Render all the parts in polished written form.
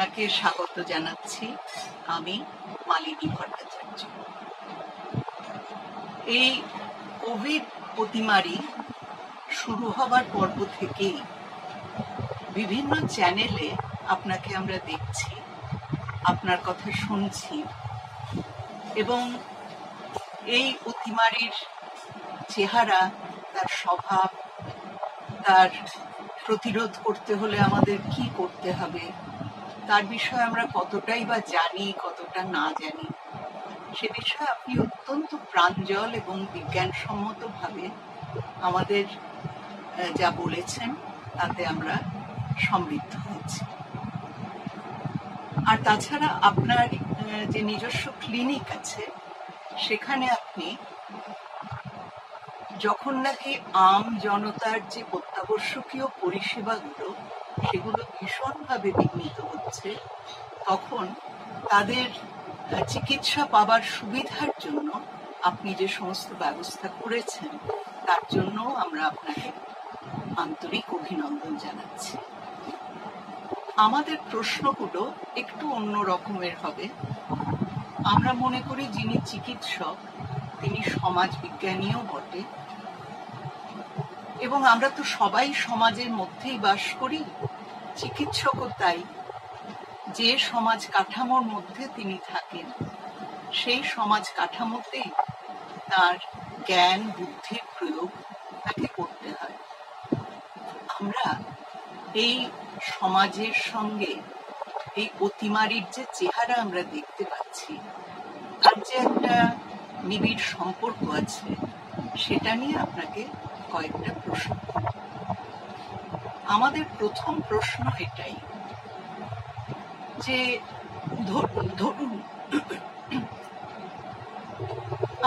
আপনাকে স্বাগত জানাচ্ছি। আমি মালিনী ভট্টাচার্য। এই কোভিড অতিমারি শুরু হবার পর্ব থেকেই বিভিন্ন চ্যানেলে আপনাকে আমরা দেখছি, আপনার কথা শুনছি, এবং এই অতিমারির চেহারা, তার স্বভাব, তার প্রতিরোধ করতে হলে আমাদের কি করতে হবে, তার বিষয়ে আমরা কতটাই বা জানি, কতটা না জানি, সে বিষয়ে আপনি অত্যন্ত প্রাঞ্জল এবং বিজ্ঞানসম্মতভাবে আমাদের যা বলেছেন তাতে আমরা সমৃদ্ধ হয়েছি। আর তাছাড়া আপনার যে নিজস্ব ক্লিনিক আছে, সেখানে আপনি যখন নাকি আম জনতার যে অত্যাবশ্যকীয় পরিষেবাগুলো সেগুলো ভীষণভাবে বিঘ্নিত হচ্ছে, তখন তাদের চিকিৎসা পাবার সুবিধার জন্য আপনি যে সমস্ত ব্যবস্থা করেছেন তার জন্য আমরা আপনাকে আন্তরিক অভিনন্দন জানাচ্ছি। আমাদের প্রশ্নগুলো একটু অন্য রকমের হবে। আমরা মনে করি যিনি চিকিৎসক তিনি সমাজ বিজ্ঞানীও বটে, এবং আমরা তো সবাই সমাজের মধ্যেই বাস করি, চিকিৎসকও তাই। যে সমাজ কাঠামোর মধ্যে তিনি থাকেন সেই সমাজ কাঠামোতেই তার জ্ঞান বুদ্ধির প্রয়োগ তাকে করতে হয়। আমরা এই সমাজের সঙ্গে এই অতিমারির যে চেহারা আমরা দেখতে পাচ্ছি, তার যে একটা নিবিড় সম্পর্ক আছে, সেটা নিয়ে আপনাকে কয়েকটা প্রশ্ন। আমাদের প্রথম প্রশ্ন এটাই যে ধরুন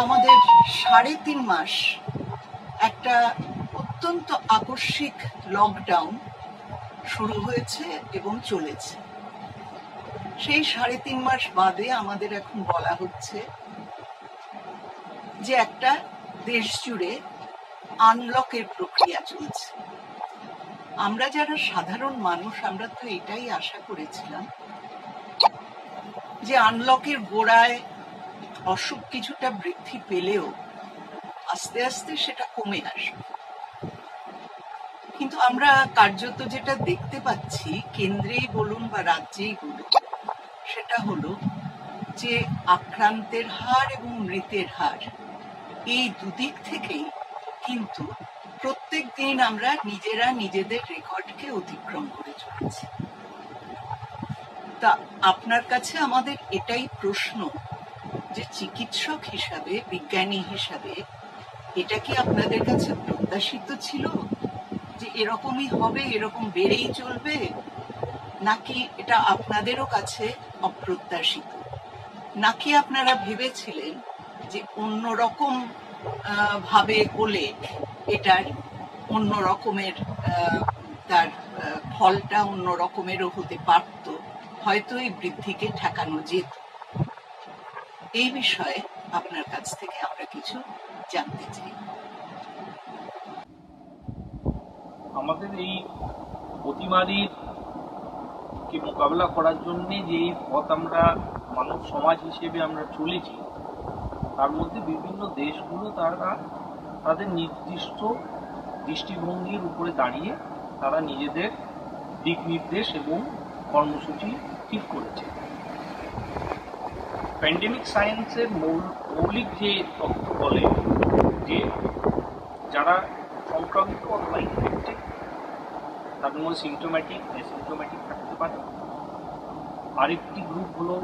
আমাদের 3.5 মাস একটা অত্যন্ত আকস্মিক লকডাউন শুরু হয়েছে এবং চলেছে। সেই 3.5 মাস বাদে আমাদের এখন বলা হচ্ছে যে একটা দেশ জুড়ে আনলকের প্রক্রিয়া চলছে। আমরা যারা সাধারণ মানুষ, আমরা তো এটাই আশা করেছিলাম যে আনলকের গোড়ায় অসুখ কিছুটা বৃদ্ধি পেলেও আস্তে আস্তে সেটা কমে আসবে। কিন্তু আমরা কার্যত যেটা দেখতে পাচ্ছি, কেন্দ্রেই বলুন বা রাজ্যেই বলুন, সেটা হলো যে আক্রান্তের হার এবং মৃতের হার, এই দুদিক থেকেই কিন্তু প্রত্যেক দিন আমরা নিজেরা নিজেদের রেকর্ডকে অতিক্রম করে চলেছি। তা আপনার কাছে আমাদের এটাই প্রশ্ন যে চিকিৎসক হিসাবে, বিজ্ঞানী হিসাবে, এটা কি আপনাদের কাছে প্রত্যাশিত ছিল যে এরকমই হবে, এরকম বেড়েই চলবে, নাকি এটা আপনাদেরও কাছে অপ্রত্যাশিত? নাকি আপনারা ভেবেছিলেন যে অন্যরকম ভাবে হলে এটার অন্য রকমের তার ফলটা অন্য রকমেরও হতে পারত, হয়তো এই বৃদ্ধিকে ঠেকানো যেত? এই বিষয়ে আপনার কাছ থেকে আমরা কিছু জানতে চাই। আমাদের এই অতিমারির কে মোকাবেলা করার জন্য যে পথ আমরা মানব সমাজ হিসেবে আমরা চলেছি, তার মধ্যে বিভিন্ন দেশগুলো তারা তাদের নির্দিষ্ট দৃষ্টিভঙ্গির উপরে দাঁড়িয়ে তারা নিজেদের দিক নির্দেশ এবং কর্মসূচি ঠিক করেছে। প্যান্ডেমিক সায়েন্সের মৌলিক যে তথ্য বলে যে যারা সংক্রামিত অথবা ইনফেক্টেড, তাদের মধ্যে সিমটোম্যাটিক, অ্যাসিমটোম্যাটিক থাকতে পারে। আরেকটি গ্রুপ হলো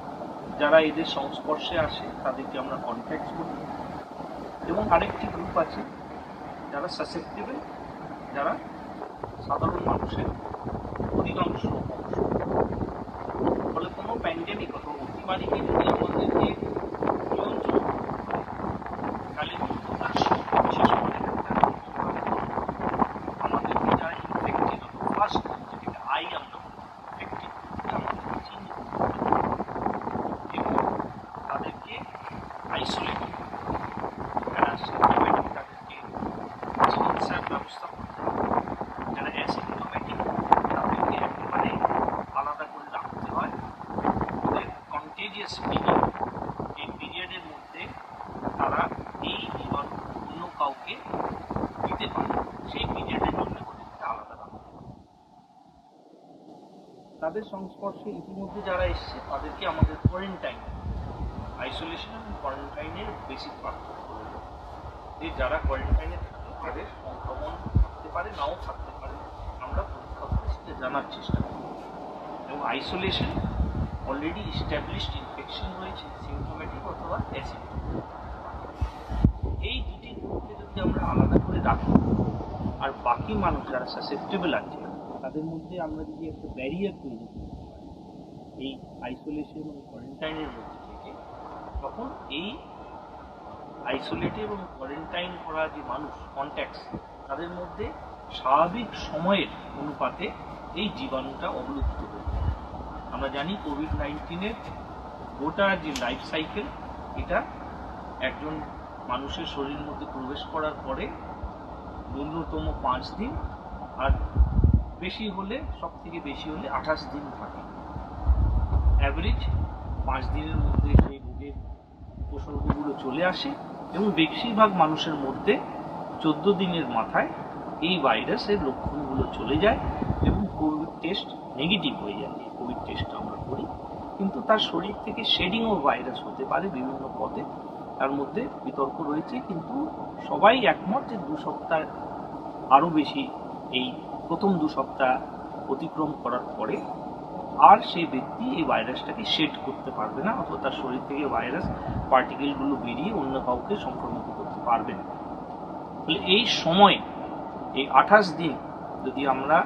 যারা এদের সংস্পর্শে আসে, তাদেরকে আমরা কন্ট্যাক্ট বলি। এবং আরেকটি গ্রুপ আছে যারা সাসেপ্টেবল, যারা সাধারণ মানুষের অধিকাংশ অংশ। ফলে কোনো প্যান্ডেমিক অথবা অতিমারিকে যদি আমাদেরকে নিয়ন্ত্রণ তাহলে বিশেষ করে আমাদেরকে যারা ইনফেক্টেড অথবা ফার্স্ট, যেটাকে আই আমরা ইনফেক্টেড, আমাদেরকে চিহ্নিত এবং তাদেরকে আইসোলেট, তাদেরকে চিকিৎসার ব্যবস্থা করতে হবে। যারা অ্যাসিম্পটোম্যাটিক তাদেরকে একেবারে আলাদা করে রাখতে হয়। থাকতে পারে সেই পিরিয়ডের জন্য ওদেরকে আলাদা রাখা হয়। তাদের সংস্পর্শে ইতিমধ্যে যারা এসছে তাদেরকে আমাদের কোয়ারেন্টাইন, আইসোলেশন এবং কোয়ারেন্টাইনের বেসিক পার্থক্য হলো যে যারা কোয়ারেন্টাইনে থাকে তাদের সংক্রমণ থাকতে পারে নাও থাকতে পারে, আমরা পরীক্ষা করে সেটা জানার চেষ্টা করি। এবং আইসোলেশন অলরেডি ইস্টাবলিশড ইনফেকশন রয়েছে, সিমটোমেটিক অথবা অ্যাসিম্পটোমেটিক। এই দুটি গ্রুপকে যদি আমরা আলাদা করে রাখি আর বাকি মানুষ যারা সাসেপ্টেবল আছে তাদের মধ্যে আমরা যদি একটা ব্যারিয়ার তৈরি করতে পারি এই আইসোলেশন এবং কোয়ারেন্টাইনের মধ্যে থেকে, তখন এই আইসোলেটেড এবং কোয়ারেন্টাইন করা যে মানুষ কন্ট্যাক্টস তাদের মধ্যে স্বাভাবিক সময়ের অনুপাতে এই জীবাণুটা অবলুপ্ত হয়ে যায়। আমরা জানি কোভিড-19 গোটা যে লাইফ সাইকেল, এটা একজন মানুষের শরীরের মধ্যে প্রবেশ করার পরে ন্যূনতম 5 দিন আর বেশি হলে সব থেকে বেশি হলে 28 দিন থাকে। অ্যাভারেজ 5 দিনের মধ্যে সেই রোগের উপসর্গগুলো চলে আসে এবং বেশিরভাগ মানুষের মধ্যে 14 দিনের মাথায় এই ভাইরাসের লক্ষণগুলো চলে যায় এবং কোভিড টেস্ট নেগেটিভ হয়ে যায়। এই কোভিড টেস্টটা আমরা করি, কিন্তু তার শরীর থেকে শেডিংও ভাইরাস হতে পারে বিভিন্ন পথে, তার মধ্যে বিতর্ক রয়েছে। কিন্তু সবাই একমত যে 2 সপ্তাহ আরও বেশি, এই প্রথম 2 সপ্তাহ অতিক্রম করার পরে আর সেই ব্যক্তি এই ভাইরাসটাকে শেড করতে পারবে না, অথবা তার শরীর থেকে ভাইরাস পার্টিকেলগুলো বেরিয়ে অন্য কাউকে সংক্রমিত করতে পারবে না। তাহলে এই সময়ে এই 28 দিন যদি আমরা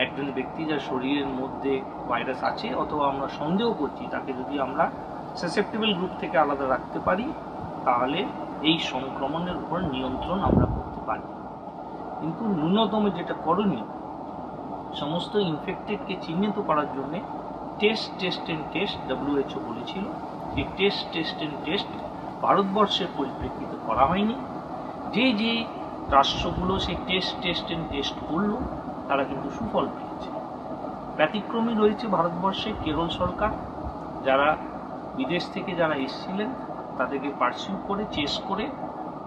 একজন ব্যক্তি যার শরীরের মধ্যে ভাইরাস আছে অথবা আমরা সন্দেহ করছি তাকে যদি আমরা সাসেপ্টেবল গ্রুপ থেকে আলাদা রাখতে পারি, তাহলে এই সংক্রমণের উপর নিয়ন্ত্রণ আমরা করতে পারি। কিন্তু ন্যূনতম যেটা করণীয়, সমস্ত ইনফেক্টেডকে চিহ্নিত করার জন্য টেস্ট WHO বলেছিল, যে টেস্ট ভারতবর্ষের পরিপ্রেক্ষিতে করা হয়নি। যে রাষ্ট্রগুলো সেই টেস্ট করলো তারা কিন্তু সুফল পেয়েছে। ব্যতিক্রমী রয়েছে ভারতবর্ষে কেরল সরকার, যারা বিদেশ থেকে যারা এসেছিলেন তাদেরকে পার্সিউ করে চেস করে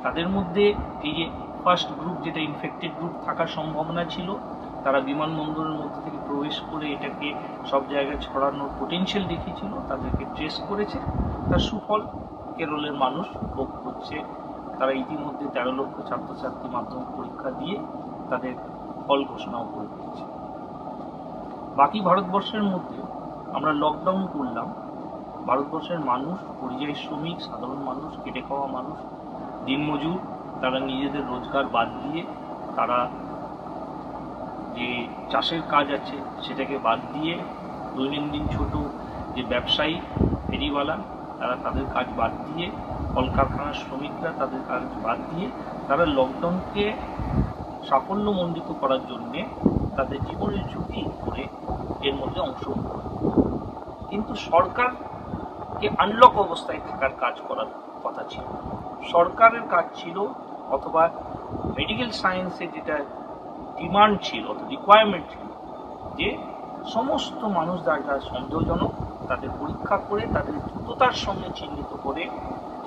তাদের মধ্যে এই যে ফার্স্ট গ্রুপ যেটা ইনফেক্টেড গ্রুপ থাকার সম্ভাবনা ছিল, তারা বিমানবন্দরের মধ্যে থেকে প্রবেশ করে এটাকে সব জায়গায় ছড়ানোর পোটেনশিয়াল দেখিয়েছিল, তাদেরকে ট্রেস করেছে। তার সুফল কেরলের মানুষ ভোগ করছে। তারা ইতিমধ্যে 13 লক্ষ ছাত্রছাত্রী মাধ্যমিক পরীক্ষা দিয়ে তাদের ফল ঘোষণাও করে দিয়েছে। বাকি ভারতবর্ষের মধ্যে আমরা লকডাউন করলাম, ভারতবর্ষের মানুষ, পরিযায়ী শ্রমিক, সাধারণ মানুষ, খেটে খাওয়া মানুষ, দিনমজুর, তারা নিজেদের রোজগার বাদ দিয়ে, তারা যে চাষের কাজ আছে সেটাকে বাদ দিয়ে, দৈনন্দিন ছোট যে ব্যবসায়ী ফেরিওয়ালা তারা তাদের কাজ বাদ দিয়ে, কলকারখানার শ্রমিকরা তাদের কাজ বাদ দিয়ে তারা লকডাউনকে সাফল্যমণ্ডিত করার জন্যে তাদের জীবনের ঝুঁকি করে এর মধ্যে অংশগ্রহণ করে। কিন্তু সরকারকে আনলক অবস্থায় থাকার কাজ করার কথা ছিল। সরকারের কাজ ছিল, অথবা মেডিকেল সায়েন্সে যেটা ডিমান্ড ছিল, রিকোয়ারমেন্ট ছিল, যে সমস্ত মানুষ যারা সন্দেহজনক তাদের পরীক্ষা করে তাদের দ্রুততার সঙ্গে চিহ্নিত করে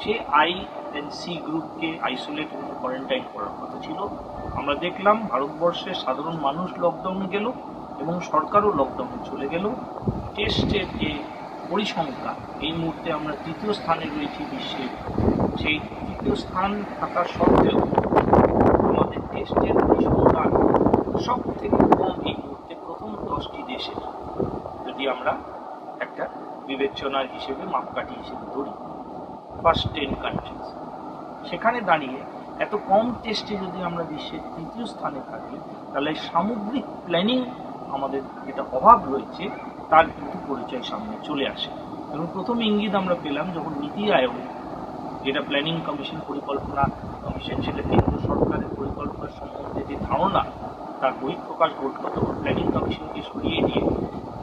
সে I&C গ্রুপকে আইসোলেট এবং কোয়ারেন্টাইন করার কথা ছিল। আমরা দেখলাম ভারতবর্ষের সাধারণ মানুষ লকডাউনে গেল এবং সরকারও লকডাউনে চলে গেল। টেস্টের যে পরিসংখ্যা, এই মুহূর্তে আমরা 3য় স্থানে রয়েছি বিশ্বের। সেই 3য় স্থান থাকা সত্ত্বেও আমাদের টেস্টের পরিসংখ্যা সব থেকে কম এই মুহূর্তে প্রথম 10টি দেশের, যদি আমরা একটা বিবেচনার হিসেবে মাপকাঠি হিসেবে ধরি, ফার্স্ট 10 কান্ট্রিজ। সেখানে দাঁড়িয়ে এত কম টেস্টে যদি আমরা বিশ্বের 3য় স্থানে থাকি, তাহলে সামগ্রিক প্ল্যানিং আমাদের যেটা অভাব রয়েছে তার কিন্তু পরিচয় সামনে চলে আসে। এবং প্রথম ইঙ্গিত আমরা পেলাম যখন নীতি আয়োগ, যেটা প্ল্যানিং কমিশন, পরিকল্পনা কমিশন, সেটা কেন্দ্র সরকারের পরিকল্পনা সম্বন্ধে যে ধারণা তার বহিঃপ্রকাশ ঘটল, তখন প্ল্যানিং কমিশনকে সরিয়ে দিয়ে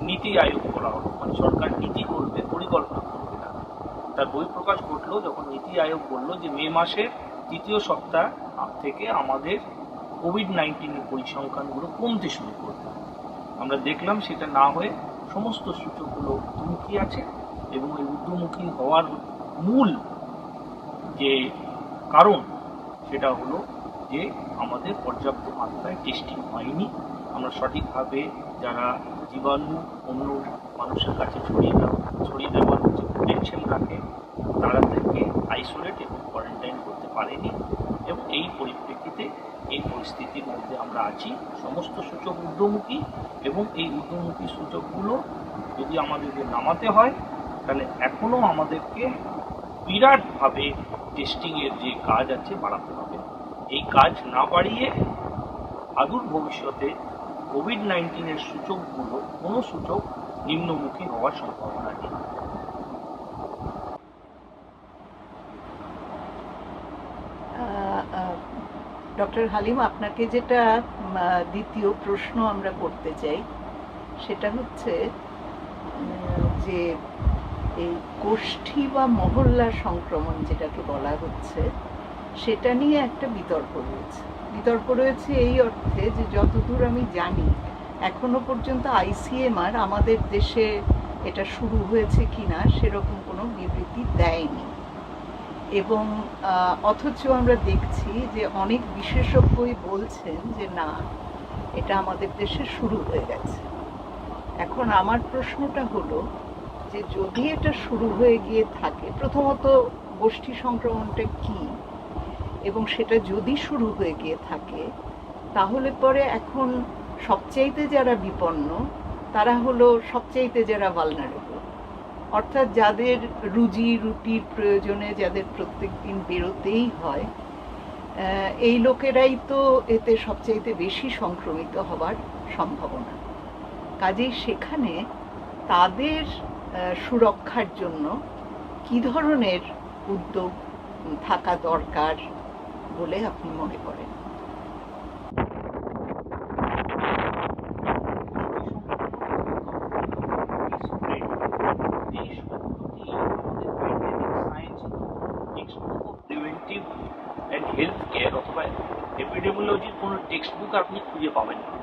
নীতি আয়োগ করা হলো। মানে সরকার নীতি করবে, পরিকল্পনা করবে না। তার বহিঃপ্রকাশ ঘটলো যখন নীতি আয়োগ বলল যে মে মাসের 3য় সপ্তাহ থেকে আমাদের কোভিড-19 পরিসংখ্যানগুলো কমতে শুরু করবে। আমরা দেখলাম সেটা না হয়ে সমস্ত সূচকগুলো ঊর্ধ্বমুখী আছে, এবং এই ঊর্ধ্বমুখী হওয়ার মূল যে কারণ সেটা হলো যে আমাদের পর্যাপ্ত মাত্রায় টেস্টিং হয়নি, আমরা সঠিকভাবে যারা জীবাণু অন্য মানুষের কাছে ছড়িয়ে দেওয়ার যে পোটেনশিয়াল রাখে তারা থেকে আইসোলেট এবং কোয়ারেন্টাইন করতে পারেনি, এবং এই পরিপ্রেক্ষিতে এই পরিস্থিতির মধ্যে আমরা আছি। সমস্ত সূচক ঊর্ধ্বমুখী, এবং এই ঊর্ধ্বমুখী সূচকগুলো যদি আমাদেরকে নামাতে হয় তাহলে এখনও আমাদেরকে বিরাটভাবে টেস্টিংয়ের যে কাজ আছে বাড়াতে হবে। এই কাজ না বাড়িয়ে আদূর ভবিষ্যতে কোভিড-19 সূচকগুলো কোনো সূচক নিম্নমুখী হওয়ার সম্ভাবনা নেই। ডক্টর হালিম, আপনাকে যেটা দ্বিতীয় প্রশ্ন আমরা করতে চাই সেটা হচ্ছে যে এই গোষ্ঠী বা মহল্লা সংক্রমণ যেটাকে বলা হচ্ছে সেটা নিয়ে একটা বিতর্ক রয়েছে এই অর্থে যে যতদূর আমি জানি এখনো পর্যন্ত আইসিএমআর আমাদের দেশে এটা শুরু হয়েছে কিনা সেরকম কোনো বিবৃতি দেয়নি, এবং অথচ আমরা দেখছি যে অনেক বিশেষজ্ঞই বলছেন যে না, এটা আমাদের দেশে শুরু হয়ে গেছে। এখন আমার প্রশ্নটা হলো যে যদি এটা শুরু হয়ে গিয়ে থাকে, প্রথমত গোষ্ঠী সংক্রমণটা কি, এবং সেটা যদি শুরু হয়ে গিয়ে থাকে তাহলে পরে এখন সবচাইতে যারা বিপন্ন তারা হলো সবচাইতে যারা ভালনারেবল, অর্থাৎ যাদের রুজি রুটির প্রয়োজনে যাদের প্রত্যেক দিন বেরোতেই হয়, এই লোকেরাই তো এতে সবচাইতে বেশি সংক্রমিত হবার সম্ভাবনা। কাজেই সেখানে তাদের সুরক্ষার জন্য কি ধরনের উদ্যোগ থাকা দরকার বলে আপনি মনে করেন? প্রিভেন্টিভ অ্যান্ড হেলথ কেয়ার অথবা এপিডেমিওলজির কোনো টেক্সট বুক আপনি খুঁজে পাবেন না।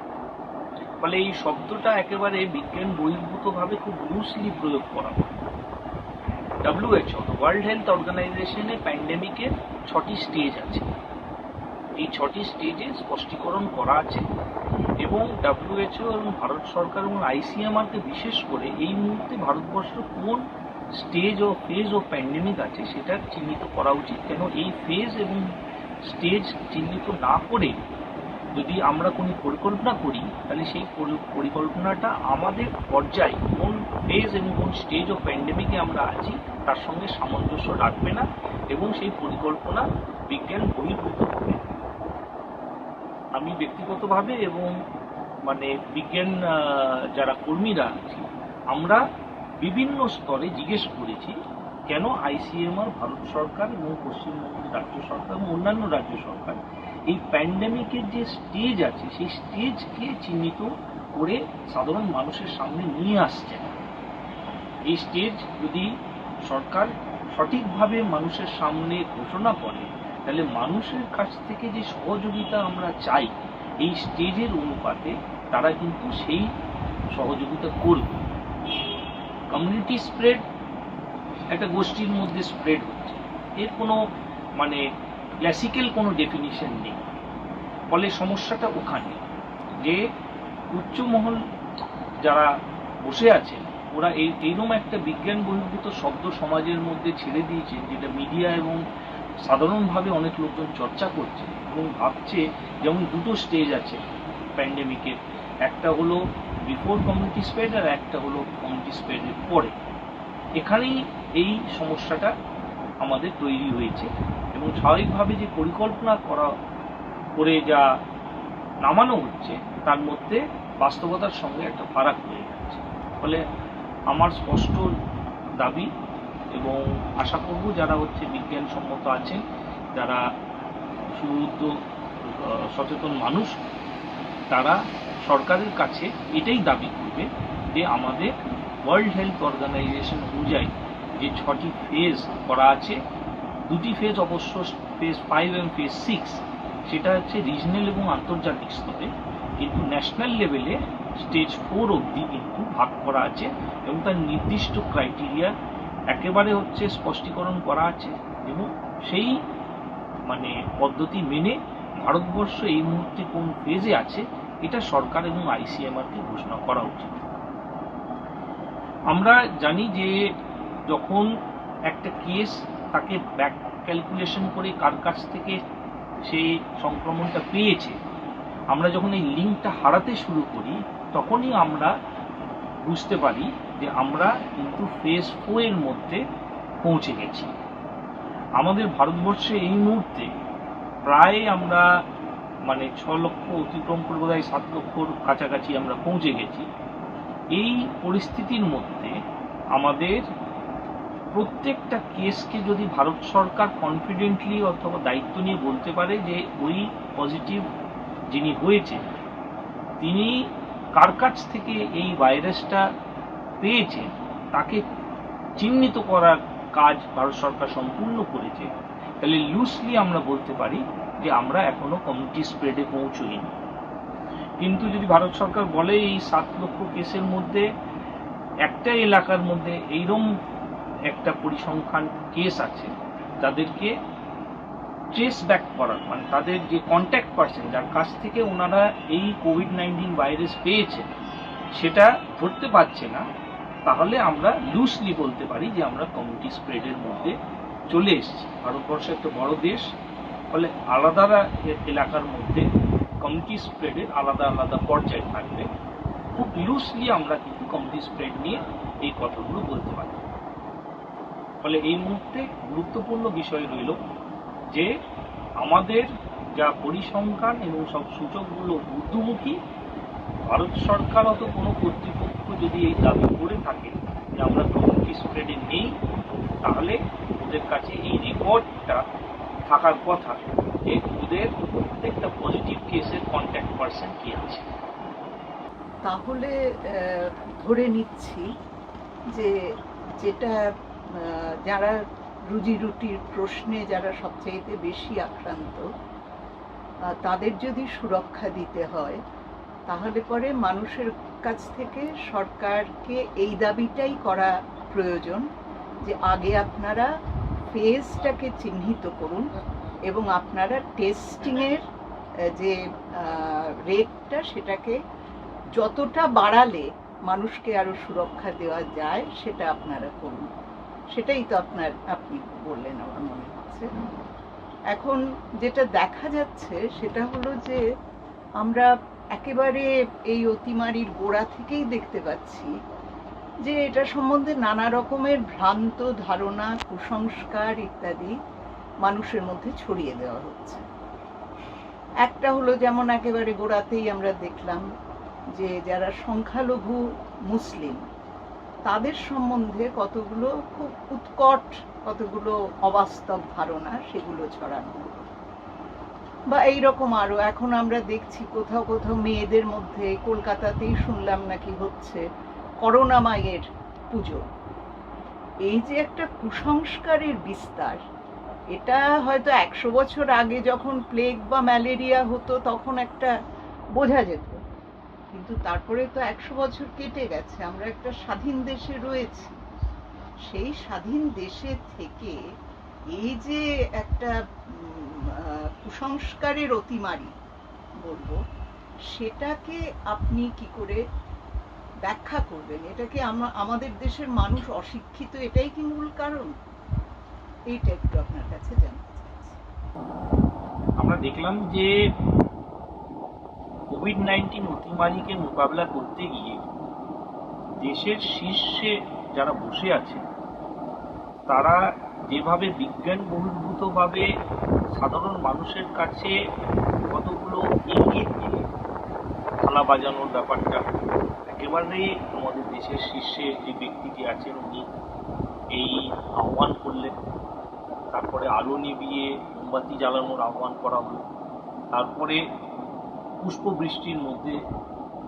ফলে এই শব্দটা একেবারে বিজ্ঞান বহির্ভূতভাবে খুব লুজলি প্রয়োগ করা হয়। WHO ওয়ার্ল্ড হেলথ অর্গানাইজেশনে প্যান্ডেমিকের 6টি স্টেজ আছে। এই 6টি স্টেজে স্পষ্টীকরণ করা আছে, এবং WHO এবং ভারত সরকার এবং আইসিএমআরকে বিশেষ করে এই মুহূর্তে ভারতবর্ষ কোন স্টেজ ও ফেজ ও প্যান্ডেমিক আছে সেটা চিহ্নিত করা উচিত। কেন এই ফেজ এবং স্টেজ চিহ্নিত না করে যদি আমরা কোনো পরিকল্পনা করি তাহলে সেই পরিকল্পনাটা আমাদের পর্যায়ে কোন ফেজ এবং কোন স্টেজ অফ প্যান্ডেমিকে আমরা আছি তার সঙ্গে সামঞ্জস্য রাখবে না, এবং সেই পরিকল্পনা বিজ্ঞান বহির্ভূত হবে। আমি ব্যক্তিগতভাবে এবং বিজ্ঞান যারা কর্মীরা আছি আমরা বিভিন্ন স্তরে জিজ্ঞেস করেছি কেন আইসিএমআর, ভারত সরকার এবং পশ্চিমবঙ্গের রাজ্য সরকার এবং অন্যান্য রাজ্য সরকার এই প্যান্ডেমিকের যে স্টেজ আছে সেই স্টেজকে চিহ্নিত করে সাধারণ মানুষের সামনে নিয়ে আসছে। এই স্টেজ যদি সরকার সঠিকভাবে মানুষের সামনে ঘোষণা করে তাহলে মানুষের কাছ থেকে যে সহযোগিতা আমরা চাই এই স্টেজের অনুপাতে তারা কিন্তু সেই সহযোগিতা করবে। কমিউনিটি স্প্রেড একটা গোষ্ঠীর মধ্যে স্প্রেড হচ্ছে, এর কোনো ক্লাসিক্যাল কোনো ডেফিনিশন নেই। ফলে সমস্যাটা ওখানে যে উচ্চমহল যারা বসে আছেন ওরা এইরকম একটা বিজ্ঞান বহির্ভূত শব্দ সমাজের মধ্যে ছেড়ে দিয়েছেন যেটা মিডিয়া এবং সাধারণভাবে অনেক লোকজন চর্চা করছে এবং ভাবছে, যেমন দুটো স্টেজ আছে প্যান্ডেমিকের, একটা হলো বিফোর কমিউনিটি স্প্রেড আর একটা হলো কমিউনিটি স্প্রেডের পরে। এখানেই এই সমস্যাটা আমাদের তৈরি হয়েছে, এবং স্বাভাবিকভাবে যে পরিকল্পনা করে যা নামানো হচ্ছে তার মধ্যে বাস্তবতার সঙ্গে একটা ফারাক হয়ে যাচ্ছে। ফলে আমার স্পষ্ট দাবি এবং আশা করব যারা বিজ্ঞানসম্মত আছেন, যারা সুবুদ্ধ সচেতন মানুষ, তারা সরকারের কাছে এটাই দাবি করবে যে আমাদের ওয়ার্ল্ড হেলথ অর্গানাইজেশন অনুযায়ী যে 6টি ফেজ করা আছে, 2টি ফেজ অবশ্য ফেজ 5 এবং ফেজ 6 সেটা হচ্ছে রিজনাল এবং আন্তর্জাতিক স্তরে, কিন্তু ন্যাশনাল লেভেলে স্টেজ 4 অবধি কিন্তু ভাগ করা আছে, এবং তার নির্দিষ্ট ক্রাইটেরিয়া একেবারে স্পষ্টীকরণ করা আছে, এবং সেই পদ্ধতি মেনে ভারতবর্ষ এই মুহূর্তে কোন ফেজে আছে এটা সরকার এবং আইসিএমআরকে ঘোষণা করা উচিত। আমরা জানি যে যখন একটা কেস তাকে ব্যাক ক্যালকুলেশন করে কার কাছ থেকে সেই সংক্রমণটা পেয়েছে, আমরা যখন এই লিঙ্কটা হারাতে শুরু করি তখনই আমরা বুঝতে পারি যে আমরা কিন্তু ফেজ 4 এর মধ্যে পৌঁছে গেছি। আমাদের ভারতবর্ষে এই মুহূর্তে প্রায় আমরা 6 লক্ষ অতিক্রম করে বোধহয় 7 লক্ষর কাছাকাছি আমরা পৌঁছে গেছি। এই পরিস্থিতির মধ্যে আমাদের প্রত্যেকটা কেসকে যদি ভারত সরকার কনফিডেন্টলি অথবা দায়িত্ব নিয়ে বলতে পারে যে ওই পজিটিভ যিনি হয়েছে তিনি কার কাছ থেকে এই ভাইরাসটা পেয়েছে তাকে চিহ্নিত করার কাজ ভারত সরকার সম্পূর্ণ করেছে, তাহলে লুজলি আমরা বলতে পারি যে আমরা এখনো কমিউনিটি স্প্রেডে পৌঁছইনি। কিন্তু যদি ভারত সরকার বলে এই 7 লক্ষ কেসের মধ্যে একটা এলাকার মধ্যে এইরকম একটা পরিসংখ্যান কেস আছে যাদেরকে ট্রেস ব্যাক করার, তাদের যে কন্ট্যাক্ট পারসন যার কাছ থেকে ওনারা এই কোভিড-19 ভাইরাস পেয়েছে সেটা ধরতে পারছে না, তাহলে আমরা লুজলি বলতে পারি যে আমরা কমিউনিটি স্প্রেডের মধ্যে চলে এসেছি। ভারতবর্ষ একটা বড় দেশ, ফলে আলাদা এলাকার মধ্যে কমিউনিটি স্প্রেডের আলাদা আলাদা পর্যায় থাকবে। খুব লুজলি আমরা কিন্তু কমিউনিটি স্প্রেড নিয়ে এই কথাগুলো বলতে পারি। ফলে এই মুহূর্তে গুরুত্বপূর্ণ বিষয় রইল যে আমাদের যা পরিসংখ্যান এবং সব সূচকগুলো ঊর্ধ্বমুখী, ভারত সরকার অত কোনো কর্তৃপক্ষ যদি এই দাবি করে থাকে যে আমরা কমিউনিটি স্প্রেডে নেই, তাহলে ওদের কাছে এই রেকর্ডটা থাকার কথা যে ওদের প্রত্যেকটা পজিটিভ কেসের কন্ট্যাক্ট পারসন কি আছে। তাহলে ধরে নিচ্ছি যে যেটা যারা রুজি রুটির প্রশ্নে যারা সবচাইতে বেশি আক্রান্ত তাদের যদি সুরক্ষা দিতে হয় তাহলে পরে মানুষের কাছ থেকে সরকারকে এই দাবিটাই করা প্রয়োজন যে আগে আপনারা ফেজটাকে চিহ্নিত করুন এবং আপনারা টেস্টিংয়ের যে রেটটা সেটাকে যতটা বাড়ালে মানুষকে আরো সুরক্ষা দেওয়া যায় সেটা আপনারা করুন। সেটাই তো আপনি বললেন আমার মনে হচ্ছে। এখন যেটা দেখা যাচ্ছে সেটা হলো যে আমরা একেবারে এই অতিমারির গোড়া থেকেই দেখতে পাচ্ছি যে এটা সম্বন্ধে নানা রকমের ভ্রান্ত ধারণা, কুসংস্কার ইত্যাদি মানুষের মধ্যে ছড়িয়ে দেওয়া হচ্ছে। একটা হলো যেমন একেবারে গোড়াতেই আমরা দেখলাম যে যারা সংখ্যালঘু মুসলিম তাদের সম্বন্ধে কতগুলো খুব উৎকট কতগুলো অবাস্তব ধারণা সেগুলো ছড়ানো হলো। বা এইরকম আরো এখন আমরা দেখছি কোথাও কোথাও মেয়েদের মধ্যে, কলকাতাতেই শুনলাম নাকি হচ্ছে করোনা মায়ের পুজো। এই যে একটা কুসংস্কারের বিস্তার, এটা হয়তো 100 বছর আগে যখন প্লেগ বা ম্যালেরিয়া হতো তখন একটা বোঝা যেত, কিন্তু তারপরে তো 100 বছর কেটে গেছে, আমরা একটা স্বাধীন দেশে রয়েছি। সেই স্বাধীন দেশে থেকে এই যে একটা কুসংস্কারের অতিমারি বলবো, সেটাকে আপনি কি করে ব্যাখ্যা করবেন? এটা কি আমাদের দেশের মানুষ অশিক্ষিত, এটাই কি মূল কারণ? এইটা একটু আপনার কাছে জানতে চাইছি। আমরা দেখলাম যে কোভিড-19 অতিমারিকে মোকাবিলা করতে গিয়ে দেশের শীর্ষে যারা বসে আছে তারা যেভাবে বিজ্ঞান বহির্ভূতভাবে সাধারণ মানুষের কাছে কতগুলো ইঙ্গিত দিয়ে থালা বাজানোর ব্যাপারটা, একেবারে আমাদের দেশের শীর্ষে যে ব্যক্তিটি আছেন উনি এই আহ্বান করলেন, তারপরে আলো নিভিয়ে মোমবাতি জ্বালানোর আহ্বান করা হলো, তারপরে পুষ্পবৃষ্টির মধ্যে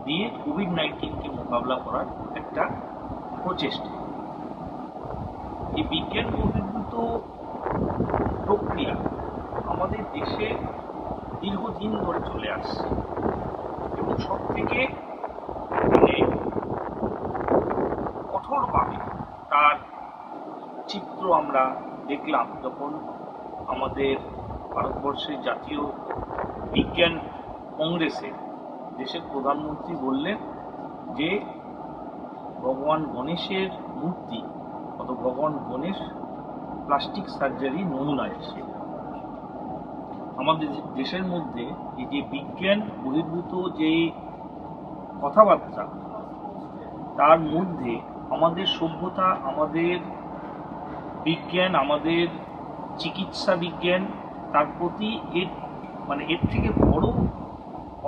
দিয়ে কোভিড-19কে মোকাবিলা করার একটা প্রচেষ্টা। এই বিজ্ঞান বহির্ভূত প্রক্রিয়া আমাদের দেশে দীর্ঘদিন ধরে চলে আসছে এবং সব থেকে কঠোরভাবে তার চিত্র আমরা দেখলাম যখন আমাদের ভারতবর্ষের জাতীয় বিজ্ঞান কংগ্রেসে দেশের প্রধানমন্ত্রী বললেন যে ভগবান গণেশের মূর্তি ভগবান গণেশ প্লাস্টিক সার্জারি নমুনা হিসেবে। আমাদের দেশের মধ্যে এই যে বিজ্ঞান বহির্ভূত যে কথাবার্তা, তার মধ্যে আমাদের সভ্যতা, আমাদের বিজ্ঞান, আমাদের চিকিৎসা বিজ্ঞান, তার প্রতি এর থেকে বড়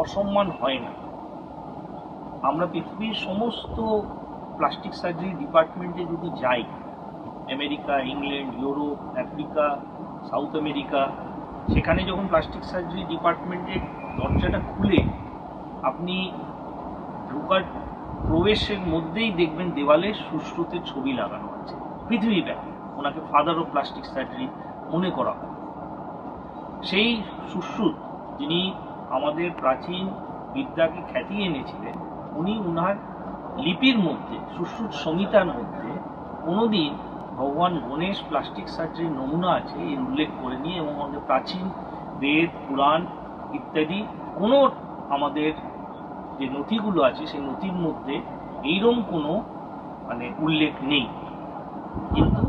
অসম্মান হয় না। আমরা পৃথিবীর সমস্ত প্লাস্টিক সার্জারি ডিপার্টমেন্টে যদি যাই, America, England, Europe, Africa, south America, সেখানে যখন প্লাস্টিক সার্জারি ডিপার্টমেন্টের দরজাটা খুলে আপনি প্রবেশের মধ্যেই দেখবেন দেওয়ালে সুশ্রুতের ছবি লাগানো আছে। পৃথিবীব্যাপী ওনাকে ফাদার অফ প্লাস্টিক সার্জারি মনে করা হয়। সেই সুশ্রুত, যিনি আমাদের প্রাচীন বিদ্যাকে খ্যাতি এনেছিলেন, উনি উনার লিপির মধ্যে, সুশ্রুত সংহিতার মধ্যে কোনোদিন ভগবান গণেশ প্লাস্টিক সার্জারি নমুনা আছে এর উল্লেখ করেনি, এবং আমাদের প্রাচীন বেদ, পুরাণ ইত্যাদি কোনো আমাদের যে নথিগুলো আছে সেই নথির মধ্যে এইরকম কোনো উল্লেখ নেই। কিন্তু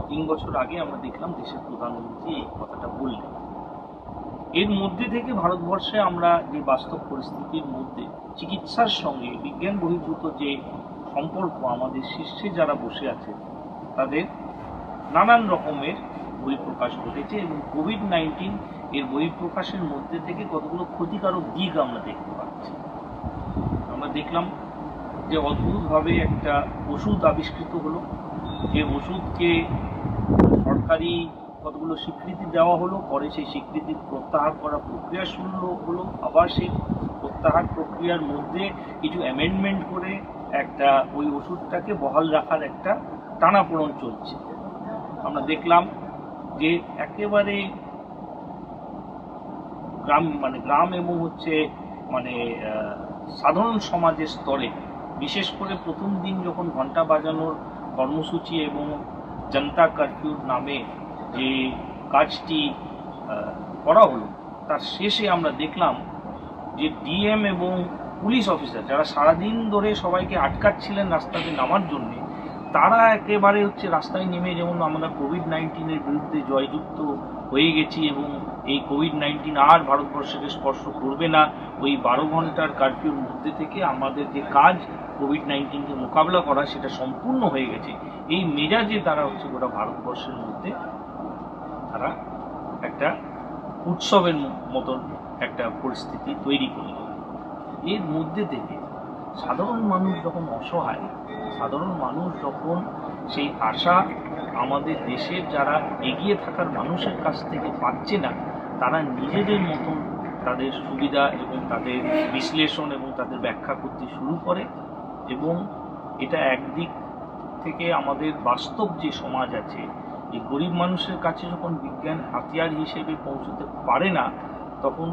3 বছর আগে আমরা দেখলাম দেশের প্রধানমন্ত্রী এই কথাটা বললেন। এর মধ্যে থেকে ভারতবর্ষে আমরা যে বাস্তব পরিস্থিতির মধ্যে চিকিৎসার সঙ্গে বিজ্ঞান বহির্ভূত যে সম্পর্ক, আমাদের শীর্ষে যারা বসে আছে তাদের নানান রকমের বহিঃপ্রকাশ ঘটেছে, এবং কোভিড-19 এর বহিঃপ্রকাশের মধ্যে থেকে কতগুলো ক্ষতিকারক দিক আমরা দেখতে পাচ্ছি। আমরা দেখলাম যে অদ্ভুতভাবে একটা ওষুধ আবিষ্কৃত হলো, যে ওষুধকে সরকারি কতগুলো স্বীকৃতি দেওয়া হলো, পরে সেই স্বীকৃতি প্রত্যাহার করা প্রক্রিয়া শুরু হলো, আবার সেই প্রত্যাহার প্রক্রিয়ার মধ্যে কিছু অ্যামেন্ডমেন্ট করে একটা ওই ওষুধটাকে বহাল রাখার একটা টানাপোড়েন চলছে। আমরা দেখলাম যে একেবারে গ্রাম এবং সাধারণ সমাজের স্তরে, বিশেষ করে প্রথম দিন যখন ঘন্টা বাজানোর কর্মসূচি এবং জনতা কারফিউর নামে যে কাজটি করা হলো, তার শেষে আমরা দেখলাম যে ডিএম এবং পুলিশ অফিসার, যারা সারাদিন ধরে সবাইকে আটকাচ্ছিলেন রাস্তাতে নামার জন্যে, তারা একেবারে রাস্তায় নেমে, যেমন আমরা কোভিড-19 বিরুদ্ধে জয়যুক্ত হয়ে গেছি এবং এই কোভিড-19 আর ভারতবর্ষকে স্পর্শ করবে না, ওই 12 ঘন্টার কারফিউর মধ্যে থেকে আমাদের যে কাজ কোভিড-19কে মোকাবিলা করা সেটা সম্পূর্ণ হয়ে গেছে, এই মেজাজে তারা গোটা ভারতবর্ষের মধ্যে তারা একটা উৎসবের মতন একটা পরিস্থিতি তৈরি করল। এর মধ্যে থেকে সাধারণ মানুষ যখন অসহায়, সাধারণ মানুষ যখন সেই আশা আমাদের দেশের যারা এগিয়ে থাকার মানুষের কাছ থেকে পাচ্ছে না, তারা নিজেদের মতন তাদের সুবিধা এবং তাদের বিশ্লেষণ এবং তাদের ব্যাখ্যা করতে শুরু করে, এবং এটা একদিক থেকে আমাদের বাস্তব যে সমাজ আছে, এই গরিব মানুষের কাছে যখন বিজ্ঞান হাতিয়ার হিসেবে পৌঁছতে পারে না, তখন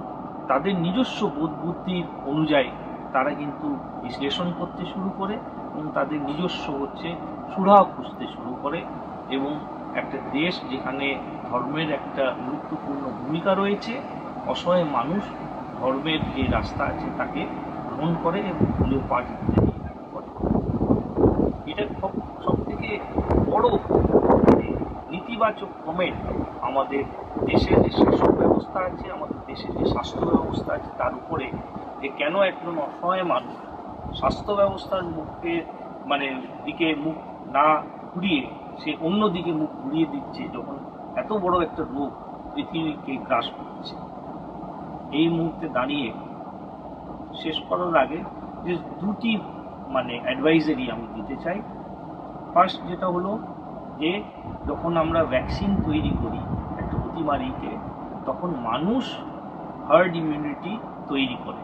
তাদের নিজস্ব বোধ বুদ্ধির অনুযায়ী তারা কিন্তু বিশ্লেষণ করতে শুরু করে এবং তাদের নিজস্ব সুরাহা খুঁজতে শুরু করে, এবং একটা দেশ যেখানে ধর্মের একটা গুরুত্বপূর্ণ ভূমিকা রয়েছে, অসহায় মানুষ ধর্মের যে রাস্তা আছে তাকে গ্রহণ করে এবং ভুলে পা দিতে করে। এটা সব থেকে বড় নেতিবাচক কমেন্ট আমাদের দেশের যে শাসক ব্যবস্থা আছে, আমাদের দেশের যে স্বাস্থ্য ব্যবস্থা আছে তার উপরে, যে কেন একজন অসহায় মানুষ স্বাস্থ্য ব্যবস্থার দিকে মুখ না ঘুরিয়ে সে অন্য দিকে মুখ ঘুরিয়ে দিচ্ছে, যখন এত বড় একটা রোগ পৃথিবীকে গ্রাস করছে। এই মুহূর্তে দাঁড়িয়ে শেষ করার আগে যে দুটি অ্যাডভাইজারি আমি দিতে চাই। ফার্স্ট যেটা হলো যে যখন আমরা ভ্যাকসিন তৈরি করি একটা অতিমারিতে, তখন মানুষ হার্ড ইমিউনিটি তৈরি করে,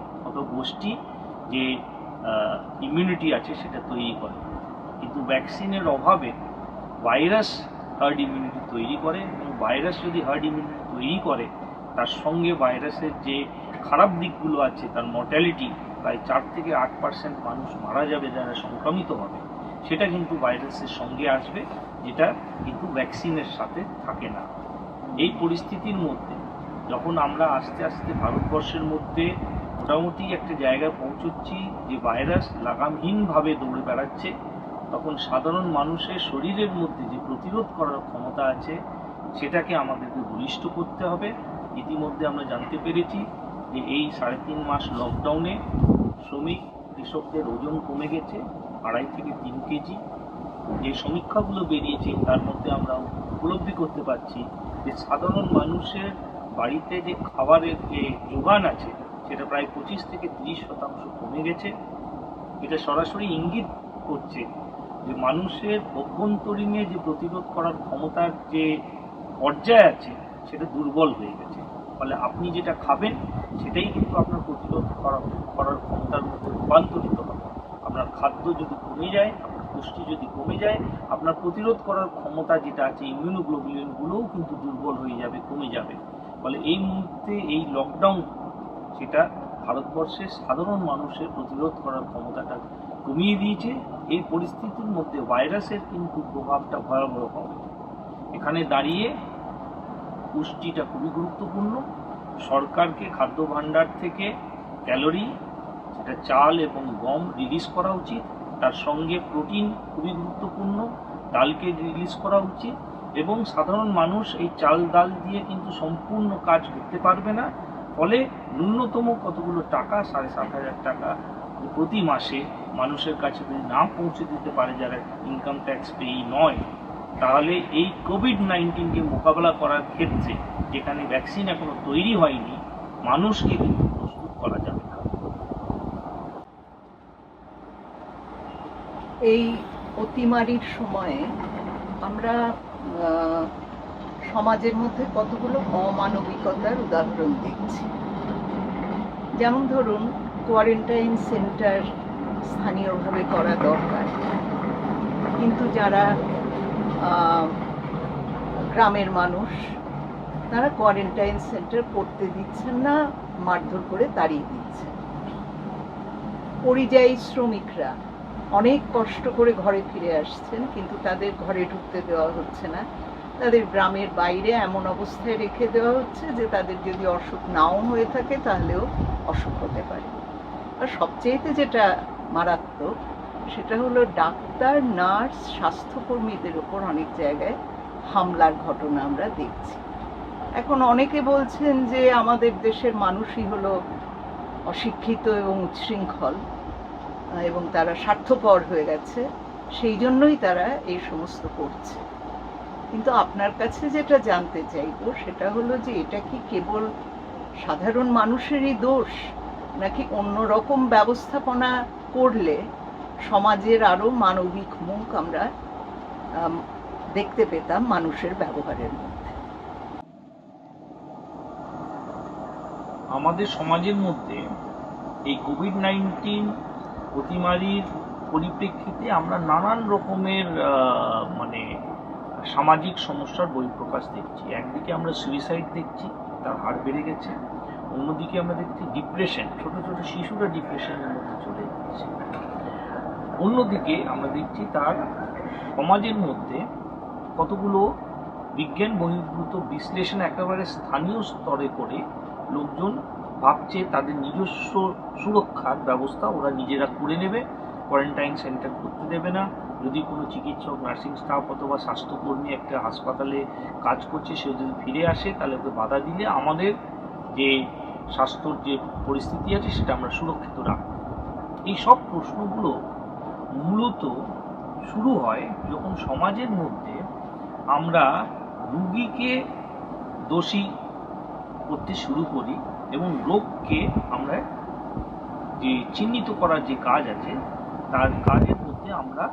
গোষ্ঠী যে ইমিউনিটি আছে সেটা তৈরি করে, কিন্তু ভ্যাকসিনের অভাবে ভাইরাস হার্ড ইমিউনিটি তৈরি করে, এবং ভাইরাস যদি হার্ড ইমিউনিটি তৈরি করে তার সঙ্গে ভাইরাসের যে খারাপ দিকগুলো আছে, তার মর্টালিটি প্রায় 4 থেকে 8% মানুষ মারা যাবে যারা সংক্রমিত হবে, সেটা কিন্তু ভাইরাসের সঙ্গে আসবে, যেটা কিন্তু ভ্যাকসিনের সাথে থাকে না। এই পরিস্থিতির মধ্যে যখন আমরা আস্তে আস্তে ভারতবর্ষের মধ্যে মোটামুটি একটা জায়গায় পৌঁছচ্ছি যে ভাইরাস লাগামহীনভাবে দৌড়ে বেড়াচ্ছে, তখন সাধারণ মানুষের শরীরের মধ্যে যে প্রতিরোধ করার ক্ষমতা আছে সেটাকে আমাদেরকে বলিষ্ঠ করতে হবে। ইতিমধ্যে আমরা জানতে পেরেছি যে এই 3.5 মাস লকডাউনে শ্রমিক কৃষকদের ওজন কমে গেছে 2.5 থেকে 3 কেজি। যে সমীক্ষাগুলো বেরিয়েছে তার মধ্যে আমরা উপলব্ধি করতে পারছি যে সাধারণ মানুষের বাড়িতে যে খাবারের যে যোগান আছে সেটা প্রায় 25 থেকে 30% কমে গেছে। এটা সরাসরি ইঙ্গিত করছে যে মানুষের অভ্যন্তরীণে যে প্রতিরোধ করার ক্ষমতার যে পর্যায় আছে সেটা দুর্বল হয়ে গেছে। ফলে আপনি যেটা খাবেন সেটাই কিন্তু আপনার প্রতিরোধ করার ক্ষমতার মধ্যে রূপান্তরিত হবে। আপনার খাদ্য যদি কমে যায়, আপনার পুষ্টি যদি কমে যায়, আপনার প্রতিরোধ করার ক্ষমতা যেটা আছে ইমিউনোগ্লোবুলিনগুলোও কিন্তু দুর্বল হয়ে যাবে, কমে যাবে। ফলে এই মুহূর্তে এই লকডাউন সেটা ভারতবর্ষের সাধারণ মানুষের প্রতিরোধ করার ক্ষমতাটা কমিয়ে দিয়েছে। এই পরিস্থিতির মধ্যে ভাইরাসের কিন্তু প্রভাবটা ভয়াবহ হবে। এখানে দাঁড়িয়ে পুষ্টিটা খুবই গুরুত্বপূর্ণ। সরকারকে খাদ্য ভাণ্ডার থেকে ক্যালোরি, সেটা চাল এবং গম রিলিজ করা উচিত। তার সঙ্গে প্রোটিন খুবই গুরুত্বপূর্ণ, ডালকে রিলিজ করা উচিত। এবং সাধারণ মানুষ এই চাল ডাল দিয়ে কিন্তু সম্পূর্ণ কাজ করতে পারবে না। ফলে ন্যূনতম কতগুলো টাকা, 7,500 টাকা প্রতি মাসে মানুষের কাছে যদি না পৌঁছে দিতে পারে যারা ইনকাম ট্যাক্স পেই নয়, তাহলে এই কোভিড-19কে মোকাবেলা করার ক্ষেত্রে যেখানে ভ্যাকসিন এখনো তৈরি হয়নি, মানুষকে কিন্তু প্রস্তুত করা যাবে না। এই অতিমারির সময়ে আমরা সমাজের মধ্যে কতগুলো অমানবিকতার উদাহরণ দেখছি। যেমন ধরুন, কোয়ারেন্টাইন সেন্টার স্থানীয়ভাবে করা দরকার, কিন্তু যারা গ্রামের মানুষ তারা কোয়ারেন্টাইন সেন্টার করতে দিচ্ছেন না, মারধর করে তাড়িয়ে দিচ্ছেন। পরিযায়ী শ্রমিকরা অনেক কষ্ট করে ঘরে ফিরে আসছেন, কিন্তু তাদের ঘরে ঢুকতে দেওয়া হচ্ছে না, তাদের গ্রামের বাইরে এমন অবস্থায় রেখে দেওয়া হচ্ছে যে তাদের যদি অসুখ নাও হয়ে থাকে তাহলেও অসুখ হতে পারে। আর সবচেয়েতে যেটা মারাত্মক সেটা হলো ডাক্তার, নার্স, স্বাস্থ্যকর্মীদের ওপর অনেক জায়গায় হামলার ঘটনা আমরা দেখছি। এখন অনেকে বলছেন যে আমাদের দেশের মানুষই হলো অশিক্ষিত এবং উচ্ছৃঙ্খল এবং তারা স্বার্থপর হয়ে গেছে, সেই জন্যই তারা এই সমস্ত করছে। কিন্তু আপনার কাছে যেটা জানতে চাইবো সেটা হলো যে এটা কি কেবল সাধারণ মানুষেরই দোষ, নাকি অন্যরকম ব্যবস্থাপনা করলে সমাজের আরো মানবিক মুখ আমরা দেখতে পেতাম মানুষের ব্যবহারের মধ্যে? আমাদের সমাজের মধ্যে এই কোভিড-19 অতিমারির পরিপ্রেক্ষিতে আমরা নানান রকমের সামাজিক সমস্যার বহিঃপ্রকাশ দেখছি। একদিকে আমরা সুইসাইড দেখছি, তার হার বেড়ে গেছে। অন্যদিকে আমরা দেখছি ডিপ্রেশন, ছোট ছোট শিশুরা ডিপ্রেশনের মধ্যে চলে যাচ্ছে। অন্যদিকে আমরা দেখছি তার সমাজের মধ্যে কতগুলো বিজ্ঞান বহির্ভূত বিশ্লেষণ একেবারে স্থানীয় স্তরে করে লোকজন ভাবছে তাদের নিজস্ব সুরক্ষার ব্যবস্থা ওরা নিজেরা করে নেবে, কোয়ারেন্টাইন সেন্টার করতে দেবে না। যদি কোনো চিকিৎসক, নার্সিং স্টাফ অথবা স্বাস্থ্যকর্মী একটা হাসপাতালে কাজ করছে, সে যদি ফিরে আসে তাহলে ওকে বাধা দিলে আমাদের যে স্বাস্থ্যর যে পরিস্থিতি আছে সেটা আমরা সুরক্ষিত রাখব। এই সব প্রশ্নগুলো মূলত শুরু হয় যখন সমাজের মধ্যে আমরা রুগীকে দোষী করতে শুরু করি এবং রোগকে আমরা যে চিহ্নিত করার যে কাজ আছে তার কাজের মধ্যে আমরা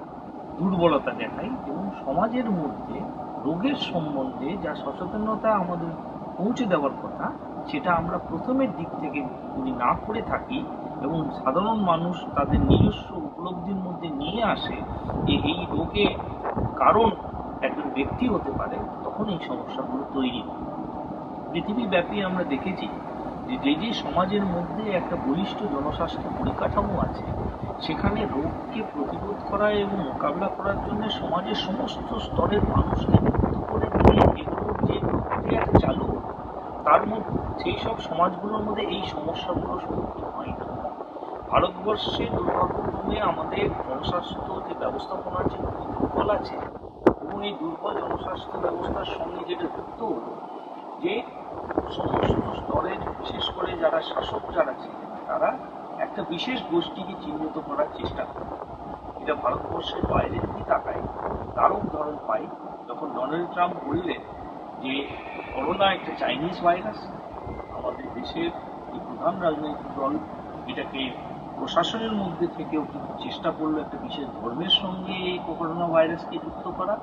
দুর্বলতা দেখাই এবং সমাজের মধ্যে রোগের সম্বন্ধে যা সচেতনতা আমাদের পৌঁছে দেওয়ার কথা সেটা আমরা প্রথমের দিক থেকে যদি না করে থাকি এবং সাধারণ মানুষ তাদের নিজস্ব উপলব্ধির মধ্যে নিয়ে আসে যে এই রোগে কারণ একজন ব্যক্তি হতে পারে, তখন এই সমস্যাগুলো তৈরি হয়। পৃথিবীব্যাপী আমরা দেখেছি যে যে সমাজের মধ্যে একটা বলিষ্ঠ জনস্বাস্থ্য পরিকাঠামো আছে সেখানে রোগকে প্রতিরোধ করা এবং মোকাবিলা করার জন্য সমাজের সমস্ত স্তরের মানুষকে যুক্ত করে নিয়ে এগুলোর যে প্রক্রিয়া চালু তার মধ্যে সেই সব সমাজগুলোর মধ্যে এই সমস্যাগুলো সম্মুখীন হয় না। ভারতবর্ষে দুর্ভাগ্যক্রমে আমাদের জনস্বাস্থ্য যে ব্যবস্থাপনার যে দুর্বল আছে, এবং এই দুর্বল জনস্বাস্থ্য ব্যবস্থার সঙ্গে যেটা যুক্ত হলো যে সমস্ত স্তরের বিশেষ করে যারা শাসক যারা ছিলেন তারা একটা বিশেষ গোষ্ঠীকে চিহ্নিত করার চেষ্টা করে। এটা ভারতবর্ষের বাইরে যদি তাকায় তারও উদাহরণ পাই, যখন ডোনাল্ড ট্রাম্প বললেন যে করোনা একটা চাইনিজ ভাইরাস, আমাদের দেশের এই প্রধান রাজনৈতিক দল এটাকে প্রশাসনের মধ্যে থেকেও কিন্তু চেষ্টা করলো একটা বিশেষ ধর্মের সঙ্গে এই করোনা ভাইরাসকে যুক্ত করা,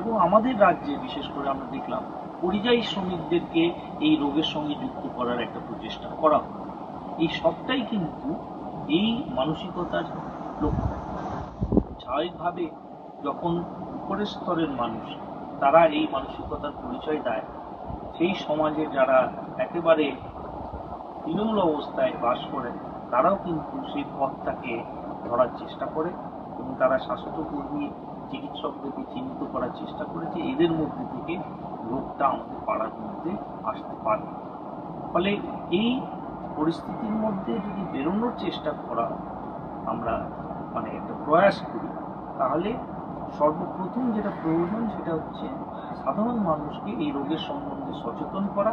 এবং আমাদের রাজ্যে বিশেষ করে আমরা দেখলাম পরিযায়ী শ্রমিকদেরকে এই রোগের সঙ্গে যুক্ত করার একটা প্রচেষ্টা করা হলো। এই সবটাই কিন্তু এই মানসিকতার লক্ষ্য। স্বাভাবিকভাবে যখন উপরের স্তরের মানুষ তারা এই মানসিকতার পরিচয় দেয়, সেই সমাজে যারা একেবারে তৃণমূল অবস্থায় বাস করে তারাও কিন্তু সেই পথটাকে ধরার চেষ্টা করে, এবং তারা স্বাস্থ্যকর্মী চিকিৎসকদেরকে চিহ্নিত করার চেষ্টা করে যে এদের মধ্যে থেকে রোগটা আমাদের পাড়ার মধ্যে আসতে পারে। ফলে এই পরিস্থিতির মধ্যে যদি বেরোনোর চেষ্টা করা আমরা একটা প্রয়াস করি, তাহলে সর্বপ্রথম যেটা প্রয়োজন সেটা হচ্ছে সাধারণ মানুষকে এই রোগের সম্বন্ধে সচেতন করা।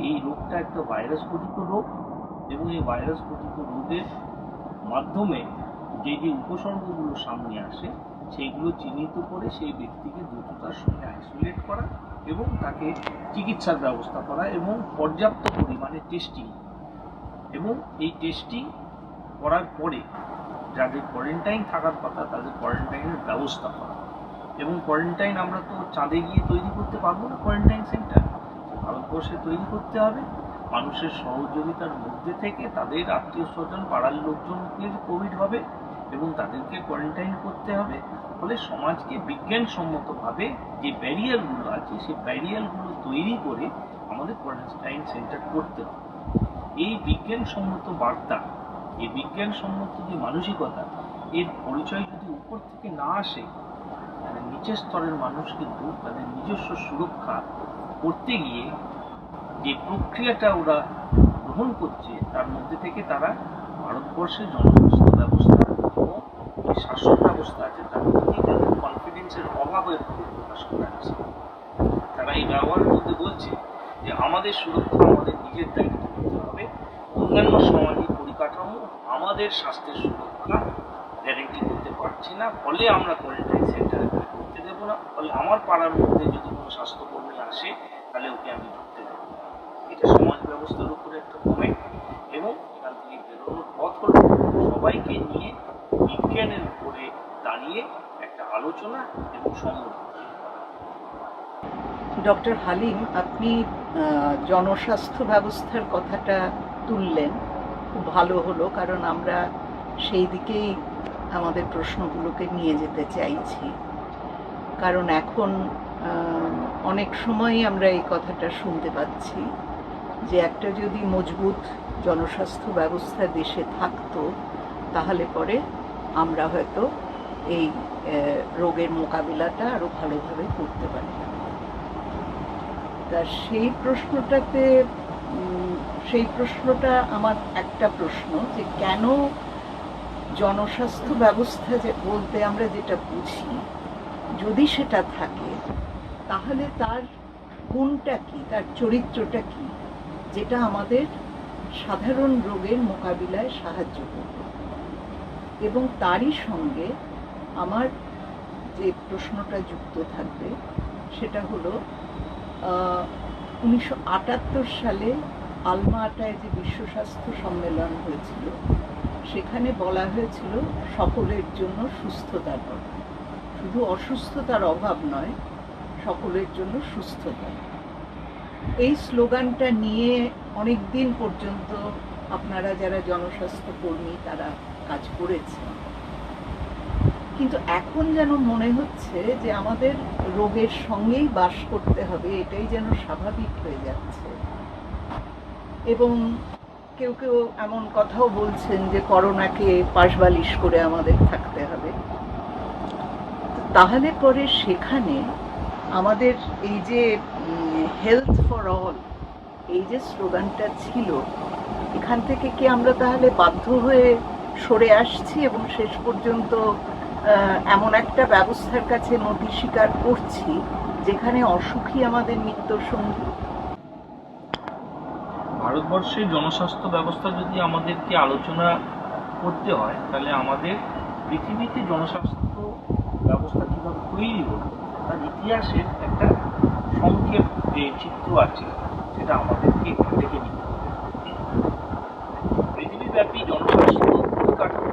এই রোগটা একটা ভাইরাস ঘটিত রোগ, এবং এই ভাইরাস ঘটিত রোগের মাধ্যমে যে যে উপসর্গগুলো সামনে আসে সেইগুলো চিহ্নিত করে সেই ব্যক্তিকে দ্রুততার সঙ্গে আইসোলেট করা এবং তাকে চিকিৎসার ব্যবস্থা করা, এবং পর্যাপ্ত পরিমাণে টেস্টিং, এবং এই টেস্টিং করার পরে যাদের কোয়ারেন্টাইন থাকার কথা তাদের কোয়ারেন্টাইনের ব্যবস্থা করা। এবং কোয়ারেন্টাইন আমরা তো চাঁদে গিয়ে তৈরি করতে পারবো না, কোয়ারেন্টাইন সেন্টার ভারতবর্ষে তৈরি করতে হবে মানুষের সহযোগিতার মধ্যে থেকে। তাদের আত্মীয় স্বজন পাড়ার লোকজনকে কোভিড হবে এবং তাদেরকে কোয়ারেন্টাইন করতে হবে। ফলে সমাজকে বিজ্ঞানসম্মতভাবে যে ব্যারিয়ারগুলো আছে সেই ব্যারিয়ারগুলো তৈরি করে আমাদের কোয়ারেন্টাইন সেন্টার করতে হবে। এই বিজ্ঞানসম্মত বার্তা, এই বিজ্ঞানসম্মত যে মানসিকতা, এর পরিচয় যদি উপর থেকে না আসে, নিচের স্তরের মানুষ কিন্তু তাদের নিজস্ব সুরক্ষা করতে গিয়ে যে প্রক্রিয়াটা ওরা গ্রহণ করছে তার মধ্যে থেকে তারা ভারতবর্ষের জনস্বাস্থ্য ব্যবস্থা এবং যে শাসন ব্যবস্থা আছে তার মধ্যেই তাদের কনফিডেন্সের অভাবের প্রকাশ করাচ্ছে। তারা এই ব্যবহারের মধ্যে বলছে যে আমাদের সুরক্ষা আমাদের নিজের দায়িত্ব নিতে হবে, অন্যান্য সামাজিক পরিকাঠামো আমাদের স্বাস্থ্যের সুরক্ষা গ্যারেন্টি করতে পারছে না, ফলে আমরা কোয়ারেন্টাইন সেন্টারে করতে দেবো না। ফলে আমার পাড়ার মধ্যে যদি কোনো স্বাস্থ্যকর্মী আসে তাহলে ওকে আমি ঢুকতে দেবো। এটা সমাজ ব্যবস্থার উপরে একটা কমেন্ট, এবং এখান থেকে বেরোনোর পথ হলো সবাইকে নিয়ে বিজ্ঞানের উপরে দাঁড়িয়ে একটা আলোচনা এবং সম্বোধন। ডক্টর হালিম, আপনি জনস্বাস্থ্য ব্যবস্থার কথাটা তুললেন, খুব ভালো হলো, কারণ আমরা সেই দিকেই আমাদের প্রশ্নগুলোকে নিয়ে যেতে চাইছি। কারণ এখন অনেক সময়ই আমরা এই কথাটা শুনতে পাচ্ছি যে একটা যদি মজবুত জনস্বাস্থ্য ব্যবস্থা দেশে থাকতো তাহলে পরে আমরা হয়তো এই রোগের মোকাবিলাটা আরও ভালোভাবে করতে পারতাম। তা সেই প্রশ্নটা আমার একটা প্রশ্ন, যে কেন জনস্বাস্থ্য ব্যবস্থা যে বলতে আমরা যেটা বুঝি, যদি সেটা থাকে তাহলে তার গুণটা কি, তার চরিত্রটা কি, যেটা আমাদের সাধারণ রোগের মোকাবিলায় সাহায্য করবে। এবং তারই সঙ্গে আমার যে প্রশ্নটা যুক্ত থাকবে সেটা হলো 1978 সালে আলমা-আটায় যে বিশ্ব স্বাস্থ্য সম্মেলন হয়েছিল সেখানে বলা হয়েছিল সকলের জন্য সুস্থতার কথা, শুধু অসুস্থতার অভাব নয়, সকলের জন্য সুস্থতা। এই স্লোগানটা নিয়ে অনেক দিন পর্যন্ত আপনারা যারা জনস্বাস্থ্য কর্মী তারা কাজ করেছেন, কিন্তু এখন যেন মনে হচ্ছে যে আমাদের রোগের সঙ্গেই বাস করতে হবে, এটাই যেন স্বাভাবিক হয়ে যাচ্ছে। এবং কেউ কেউ এমন কথাও বলছেন যে করোনাকে পাশবালিশ করে আমাদের থাকতে হবে। তাহলে পরে সেখানে আমাদের এই যে হেলথ ফর অল, এই যে স্লোগানটা ছিল, এখান থেকে কি আমরা তাহলে বাধ্য হয়ে সরে আসছি এবং শেষ পর্যন্ত এমন একটা ব্যবস্থার কাছে নতি স্বীকার করছি যেখানে অসুখী আমাদের নিত্যর সঙ্গী? ভারতবর্ষের জনস্বাস্থ্য ব্যবস্থা যদি আমাদেরকে আলোচনা করতে হয়, তাহলে আমাদের পৃথিবীতে জনস্বাস্থ্য ব্যবস্থা কীভাবে তৈরি হলো তার ইতিহাসের একটা সংক্ষেপ যে চিত্র আছে সেটা আমাদেরকে দেখে নিতে হবে। পৃথিবীব্যাপী জনস্বাস্থ্য পরিকাঠামো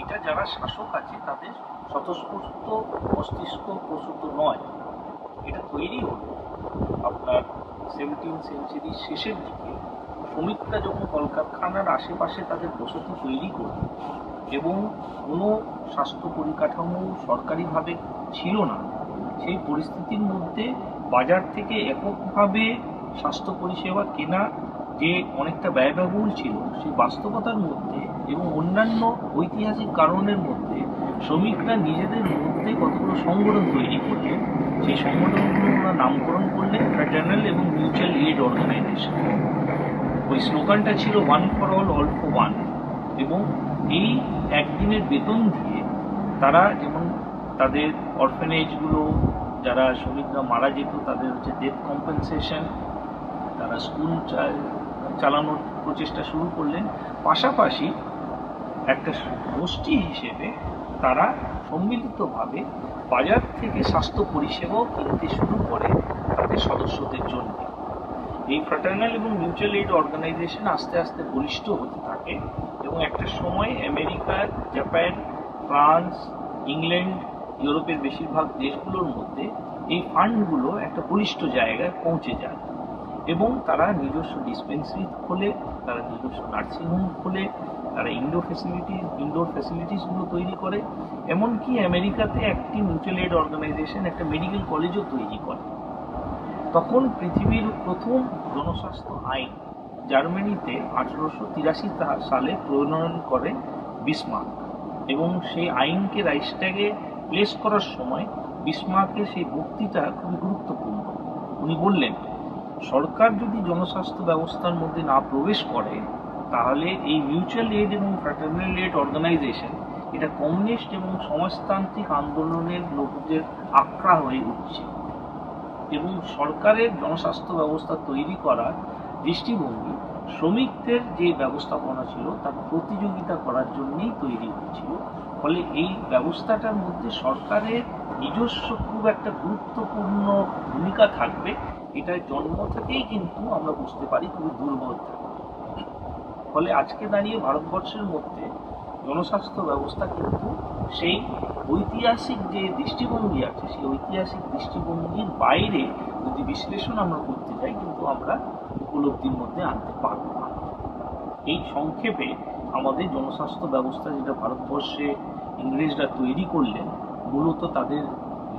এটা যারা শাসক আছে তাদের স্বতঃস্ফূর্ত মস্তিষ্ক প্রসূত নয়। এটা তৈরি হলো আপনার 17th সেঞ্চুরির শেষের দিকে শ্রমিকরা যখন কলকারখানার আশেপাশে তাদের বসতি তৈরি করল এবং কোনো স্বাস্থ্য পরিকাঠামো সরকারিভাবে ছিল না, সেই পরিস্থিতির মধ্যে বাজার থেকে এককভাবে স্বাস্থ্য পরিষেবা কেনা যে অনেকটা ব্যয়বহুল ছিল, সেই বাস্তবতার মধ্যে এবং অন্যান্য ঐতিহাসিক কারণের মধ্যে শ্রমিকরা নিজেদের মধ্যে কতগুলো সংগঠন তৈরি করলেন। সেই সংগঠনগুলো ওরা নামকরণ করলেন ফ্র্যাটার্নাল এবং মিউচুয়াল এইড অর্গানাইজেশন। ওই স্লোগানটা ছিল one for all, all for one. এবং এই একদিনের বেতন দিয়ে তারা যেমন তাদের অরফেনেজগুলো, যারা শ্রমিকরা মারা যেত তাদের হচ্ছে ডেথ কম্পেনসেশন, তারা স্কুল চালানোর প্রচেষ্টা শুরু করলেন। পাশাপাশি একটা গোষ্ঠী হিসেবে তারা সম্মিলিতভাবে বাজার থেকে স্বাস্থ্য পরিষেবাও কিনতে শুরু করে তাদের সদস্যদের জন্য। এই ফ্র্যাটার্নাল এবং মিউচুয়াল এইড অর্গানাইজেশন আস্তে আস্তে বলিষ্ঠ হতে থাকে এবং একটা সময় আমেরিকা, জাপান, ফ্রান্স, ইংল্যান্ড, ইউরোপের বেশিরভাগ দেশগুলোর মধ্যে এই ফান্ডগুলো একটা বলিষ্ঠ জায়গায় পৌঁছে যায় এবং তারা নিজস্ব ডিসপেন্সারি খোলে, তারা নিজস্ব নার্সিংহোম খোলে, তারা ইনডোর ফ্যাসিলিটিসগুলো তৈরি করে। এমনকি আমেরিকাতে একটি মিউচুয়াল এইড অর্গানাইজেশন একটা মেডিকেল কলেজও তৈরি করে। তখন পৃথিবীর প্রথম জনস্বাস্থ্য আইন জার্মানিতে 1883 সালে প্রণয়ন করে বিসমার্ক, এবং সেই আইনকে রাইখস্ট্যাগে প্লেস করার সময় বিসমার্কের সেই বক্তৃতা খুবই গুরুত্বপূর্ণ। উনি বললেন, সরকার যদি জনস্বাস্থ্য ব্যবস্থার মধ্যে না প্রবেশ করে তাহলে এই মিউচুয়াল এইড এবং ফ্র্যাটার্নাল এইড অর্গানাইজেশন এটা কমিউনিস্ট এবং সমাজতান্ত্রিক আন্দোলনের লোকদের আখড়া হয়ে উঠছে এবং সরকারের জনস্বাস্থ্য ব্যবস্থা তৈরি করার দৃষ্টিভঙ্গি শ্রমিকদের যে ব্যবস্থাপনা ছিল তার প্রতিযোগিতা করার জন্যই তৈরি হয়েছিল। ফলে এই ব্যবস্থাটার মধ্যে সরকারের নিজস্ব খুব একটা গুরুত্বপূর্ণ ভূমিকা থাকবে, এটা জন্ম থেকেই কিন্তু আমরা বুঝতে পারি খুবই দুর্বল থাকবে। ফলে আজকে দাঁড়িয়ে ভারতবর্ষের মধ্যে জনস্বাস্থ্য ব্যবস্থা কিন্তু সেই ঐতিহাসিক যে দৃষ্টিভঙ্গি আছে সেই ঐতিহাসিক দৃষ্টিভঙ্গির বাইরে যদি বিশ্লেষণ আমরা করতে যাই কিন্তু আমরা উপলব্ধির মধ্যে আনতে পারব না। এই সংক্ষেপে আমাদের জনস্বাস্থ্য ব্যবস্থা যেটা ভারতবর্ষে ইংরেজরা তৈরি করলেন, মূলত তাদের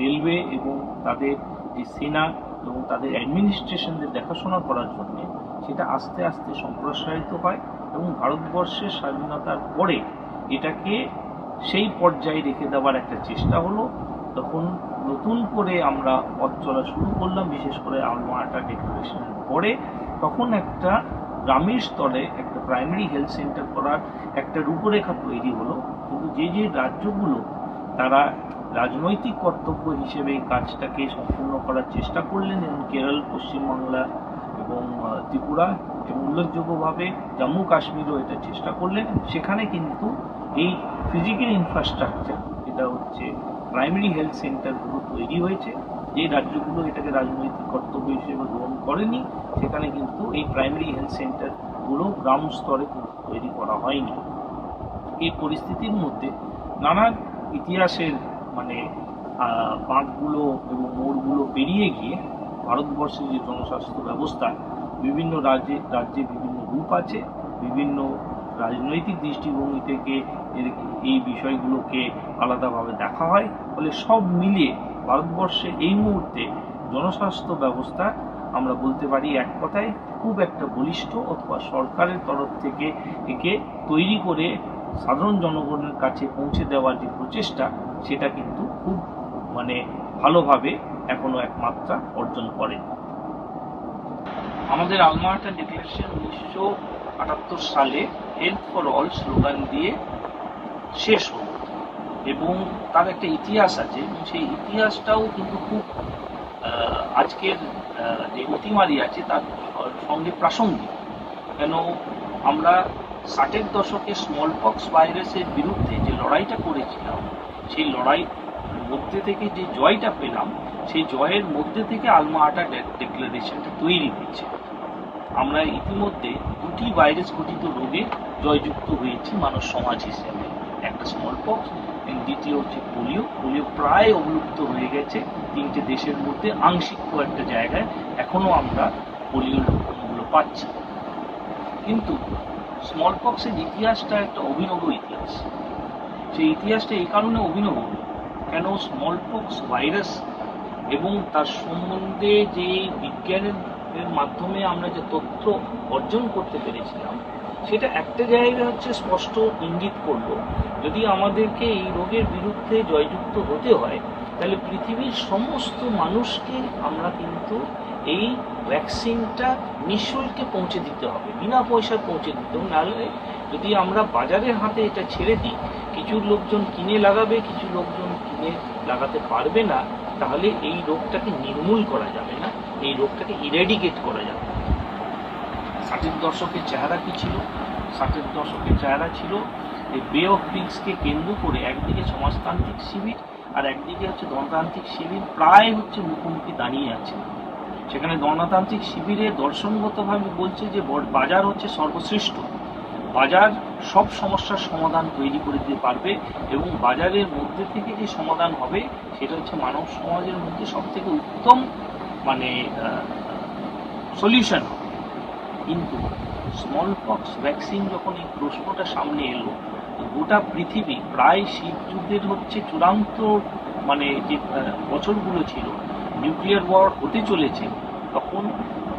রেলওয়ে এবং তাদের যে সেনা এবং তাদের অ্যাডমিনিস্ট্রেশনদের দেখাশোনা করার জন্য, সেটা আস্তে আস্তে সম্প্রসারিত হয় এবং ভারতবর্ষের স্বাধীনতার পরে এটাকে সেই পর্যায়ে রেখে দেওয়ার একটা চেষ্টা হলো। তখন নতুন করে আমরা পথ চলা শুরু করলাম, বিশেষ করে আলমা আটা ডিক্লারেশনের পরে। তখন একটা গ্রামের স্তরে একটা প্রাইমারি হেলথ সেন্টার করার একটা রূপরেখা তৈরি হলো। কিন্তু যে যে রাজ্যগুলো তারা রাজনৈতিক কর্তব্য হিসেবে এই কাজটাকে সম্পূর্ণ করার চেষ্টা করলেন, এবং কেরল, পশ্চিমবাংলা এবং ত্রিপুরা এবং উল্লেখযোগ্যভাবে জম্মু কাশ্মীরও এটা চেষ্টা করলেন, সেখানে কিন্তু এই ফিজিক্যাল ইনফ্রাস্ট্রাকচার, এটা হচ্ছে প্রাইমারি হেলথ সেন্টারগুলো তৈরি হয়েছে। যে রাজ্যগুলো এটাকে রাজনৈতিক কর্তব্য হিসেবে গ্রহণ করেনি সেখানে কিন্তু এই প্রাইমারি হেলথ সেন্টারগুলো গ্রাম স্তরে তৈরি করা হয়নি। এই পরিস্থিতির মধ্যে নানা ইতিহাসের বাঁকগুলো এবং মোড়গুলো পেরিয়ে গিয়ে ভারতবর্ষের যে জনস্বাস্থ্য ব্যবস্থা বিভিন্ন রাজ্যে বিভিন্ন রূপ আছে, বিভিন্ন রাজনৈতিক দৃষ্টিভঙ্গি থেকে এই বিষয়গুলোকে আলাদাভাবে দেখা হয়। ফলে সব মিলিয়ে ভারতবর্ষে এই মুহূর্তে জনস্বাস্থ্য ব্যবস্থা আমরা বলতে পারি এক কথায় খুব একটা বলিষ্ঠ, অথবা সরকারের তরফ থেকে একে তৈরি করে সাধারণ জনগণের কাছে পৌঁছে দেওয়ার যে প্রচেষ্টা সেটা কিন্তু খুব ভালোভাবে এখনো এক মাত্রা অর্জন করে। আমাদের আলমা-আটা ডিক্লারেশন 1978 সালে হেলথ ফর অল স্লোগান দিয়ে শেষ হল, এবং তার একটা ইতিহাস আছে, এবং সেই ইতিহাসটাও কিন্তু খুব আজকের যে অতিমারি আছে তার সঙ্গে প্রাসঙ্গিক। কেন আমরা 60-এর দশকে স্মল পক্স ভাইরাসের বিরুদ্ধে যে লড়াইটা করেছিলাম, সেই লড়াই মধ্যে থেকে যে জয়টা পেলাম, সেই জয়ের মধ্যে থেকে আলমা-আটা ডিক্লারেশনটা তৈরি হয়েছে। আমরা ইতিমধ্যে 2টি ভাইরাস ঘটিত রোগে জয়যুক্ত হয়েছি মানব সমাজ হিসেবে, একটা স্মল পক্স, দ্বিতীয় হচ্ছে পোলিও। পোলিও প্রায় অবলুপ্ত হয়ে গেছে 3টে দেশের মধ্যে, আংশিক কয়েকটা জায়গায় এখনো আমরা পোলিওর লক্ষণগুলো পাচ্ছি। কিন্তু স্মল পক্সের ইতিহাসটা একটা অভিনব ইতিহাস। সেই ইতিহাসটা এই কারণে অভিনব, কেন স্মল পক্স ভাইরাস এবং তার সম্বন্ধে যে বিজ্ঞানের মাধ্যমে আমরা যে তথ্য অর্জন করতে পেরেছিলাম, সেটা একটা জায়গায় হচ্ছে স্পষ্ট ইঙ্গিত করলো, যদি আমাদেরকে এই রোগের বিরুদ্ধে জয়যুক্ত হতে হয়, তাহলে পৃথিবীর সমস্ত মানুষকে আমরা কিন্তু এই ভ্যাকসিনটা নিঃশুল্কে পৌঁছে দিতে হবে, বিনা পয়সায় পৌঁছে দিতে হবে। নাহলে যদি আমরা বাজারের হাতে এটা ছেড়ে দিই, কিছু লোকজন কিনে লাগাবে, কিছু লোকজন কিনে লাগাতে পারবে না, তাহলে এই রোগটাকে নির্মূল করা যাবে না, এই রোগটাকে ইরেডিকেট করা যাবে না। 60-এর দশকের চেহারা কি ছিল? 60-এর দশকের চেহারা ছিল এই বে অফ পিংসকে কেন্দ্র করে একদিকে সমাজতান্ত্রিক শিবির আর একদিকে হচ্ছে গণতান্ত্রিক শিবির প্রায় হচ্ছে মুখোমুখি দাঁড়িয়ে আছে। সেখানে গণতান্ত্রিক শিবিরে দর্শনগতভাবে বলছে যে বাজার হচ্ছে সর্বশ্রেষ্ঠ, বাজার সব সমস্যার সমাধান তৈরি করে দিতে পারবে, এবং বাজারের মধ্যে থেকে যে সমাধান হবে সেটা হচ্ছে মানব সমাজের মধ্যে সব থেকে উত্তম সলিউশন হবে। কিন্তু স্মল পক্স ভ্যাকসিন যখন এই প্রশ্নটা সামনে এলো, গোটা পৃথিবী প্রায় শীত যুদ্ধের হচ্ছে চূড়ান্ত যে বছরগুলো ছিল, নিউক্লিয়ার ওয়ার হতে চলেছে, তখন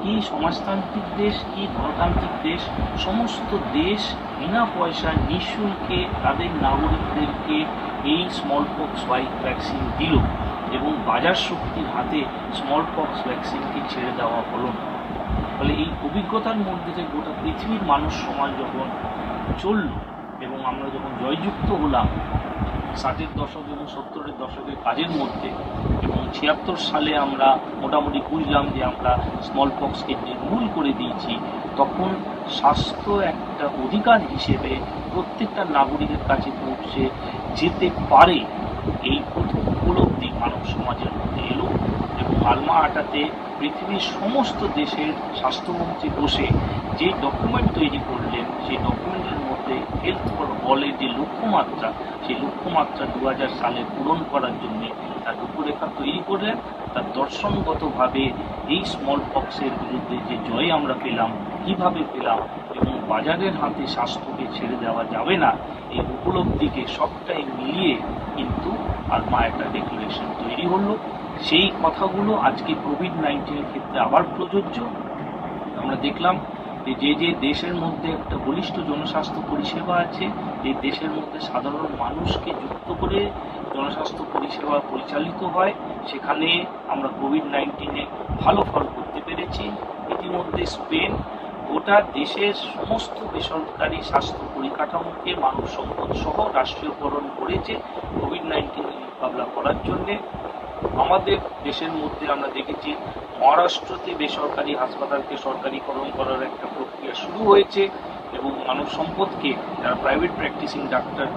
কি সমাজতান্ত্রিক দেশ কি গণতান্ত্রিক দেশ, সমস্ত দেশ বিনা পয়সা নিঃশুল্কে তাদের নাগরিকদেরকে এই স্মল পক্স ভ্যাকসিন দিল, এবং বাজার শক্তির হাতে স্মল পক্স ভ্যাকসিনকে ছেড়ে দেওয়া হলো না। ফলে এই অভিজ্ঞতার মধ্যে যে গোটা পৃথিবীর মানুষ সমাজ যখন চলল, এবং আমরা যখন জয়যুক্ত হলাম 60-এর দশক এবং 70-এর দশকের কাজের মধ্যে, এবং 76 সালে আমরা মোটামুটি বুঝলাম যে আমরা স্মল পক্সকে নির্মূল করে দিয়েছি, তখন স্বাস্থ্য একটা অধিকার হিসেবে প্রত্যেকটা নাগরিকের কাছে পৌঁছে যেতে পারে, এই প্রথম উপলব্ধি মানব সমাজের মধ্যে এলো। এবং আলমা-আটাতে পৃথিবীর সমস্ত দেশের স্বাস্থ্যমন্ত্রী বসে যে ডকুমেন্ট তৈরি করলেন, সেই ডকুমেন্টের মধ্যে হেলথ ফর অলের যে লক্ষ্যমাত্রা, সেই লক্ষ্যমাত্রা 2000 সালে পূরণ করার জন্য তার রূপরেখা তৈরি করলেন। তার দর্শনগতভাবে এই স্মল পক্সের বিরুদ্ধে যে জয় আমরা পেলাম, কিভাবে পেলাম, এবং বাজারের হাতে স্বাস্থ্যকে ছেড়ে দেওয়া যাবে না, এই উপলব্ধিকে সবটাই মিলিয়ে কিন্তু আলমা-আটা ডিক্লারেশন তৈরি হলো। সেই কথাগুলো আজকে কোভিড-19 ক্ষেত্রে আবার প্রযোজ্য। আমরা দেখলাম যে যে দেশের মধ্যে একটা বলিষ্ঠ জনস্বাস্থ্য পরিষেবা আছে, এই দেশের মধ্যে সাধারণ মানুষকে যুক্ত করে জনস্বাস্থ্য পরিষেবা পরিচালিত হয়, সেখানে আমরা কোভিড-19-এ ভালো ফল করতে পেরেছি। ইতিমধ্যে স্পেন গোটা দেশের সমস্ত বেসরকারি স্বাস্থ্য পরিকাঠামোকে মানব সম্পদ সহ রাষ্ট্রীয়করণ করেছে কোভিড-19 মোকাবিলা করার জন্যে। আমাদের দেশের মধ্যে আমরা দেখেছি মহারাষ্ট্রতে বেসরকারি হাসপাতালকে সরকারিকরণ করার একটা প্রক্রিয়া শুরু হয়েছে, এবং মানব সম্পদকে যারা প্রাইভেট প্র্যাকটিসিং ডাক্তার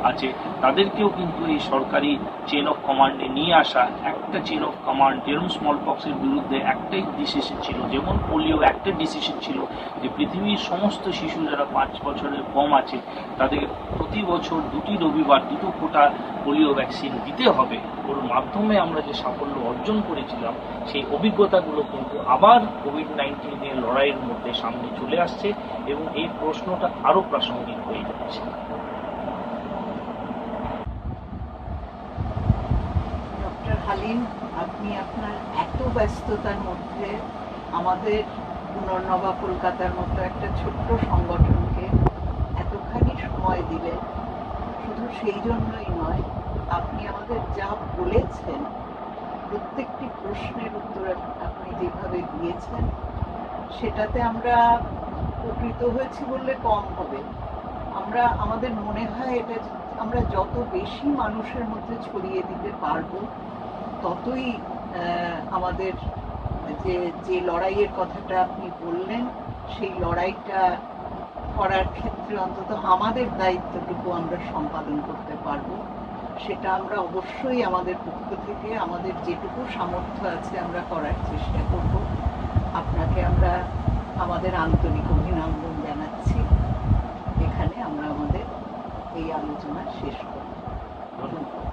আছে তাদেরকেও কিন্তু এই সরকারি চেন অফ কমান্ডে নিয়ে আসা। একটা চেন অফ কমান্ড, যেরকম স্মল পক্সের বিরুদ্ধে একটাই ডিসিশন ছিল, যেমন পোলিও একটা ডিসিশন ছিল যে পৃথিবীর সমস্ত শিশু যারা 5 বছরের কম আছে তাদের প্রতি বছর 2টি রবিবার 2টো ফোঁটা পোলিও ভ্যাকসিন দিতে হবে। ওর মাধ্যমে আমরা যে সাফল্য অর্জন করেছিলাম, সেই অভিজ্ঞতাগুলো কিন্তু আবার কোভিড-19 লড়াইয়ের মধ্যে সামনে চলে আসছে, এবং এই প্রশ্নটা আরও প্রাসঙ্গিক হয়ে যাচ্ছে। ডক্টর হালিম, আপনি আপনার এত ব্যস্ততার মধ্যে আমাদের পুনর্নবা কলকাতার মতো একটা ছোট্ট সংগঠনকে এতখানি সময় দিলেন। শুধু সেই জন্যই নয়, আপনি আমাদের যা বলেছেন, প্রত্যেকটি প্রশ্নের উত্তর আপনি যেভাবে দিয়েছেন, সেটাতে আমরা উপকৃত হয়েছি বললে কম হবে। আমাদের মনে হয় এটা আমরা যত বেশি মানুষের মধ্যে ছড়িয়ে দিতে পারবো, ততই আমাদের যে লড়াইয়ের কথাটা আপনি বললেন, সেই লড়াইটা করার ক্ষেত্রে অন্তত আমাদের দায়িত্বটুকু আমরা সম্পাদন করতে পারবো। সেটা আমরা অবশ্যই আমাদের পক্ষ থেকে আমাদের যেটুকু সামর্থ্য আছে আমরা করার চেষ্টা করব। আপনাকে আমরা আমাদের আন্তরিক অভিনন্দন জানাচ্ছি। এখানে আমরা আমাদের এই আলোচনা শেষ করব। ধন্যবাদ।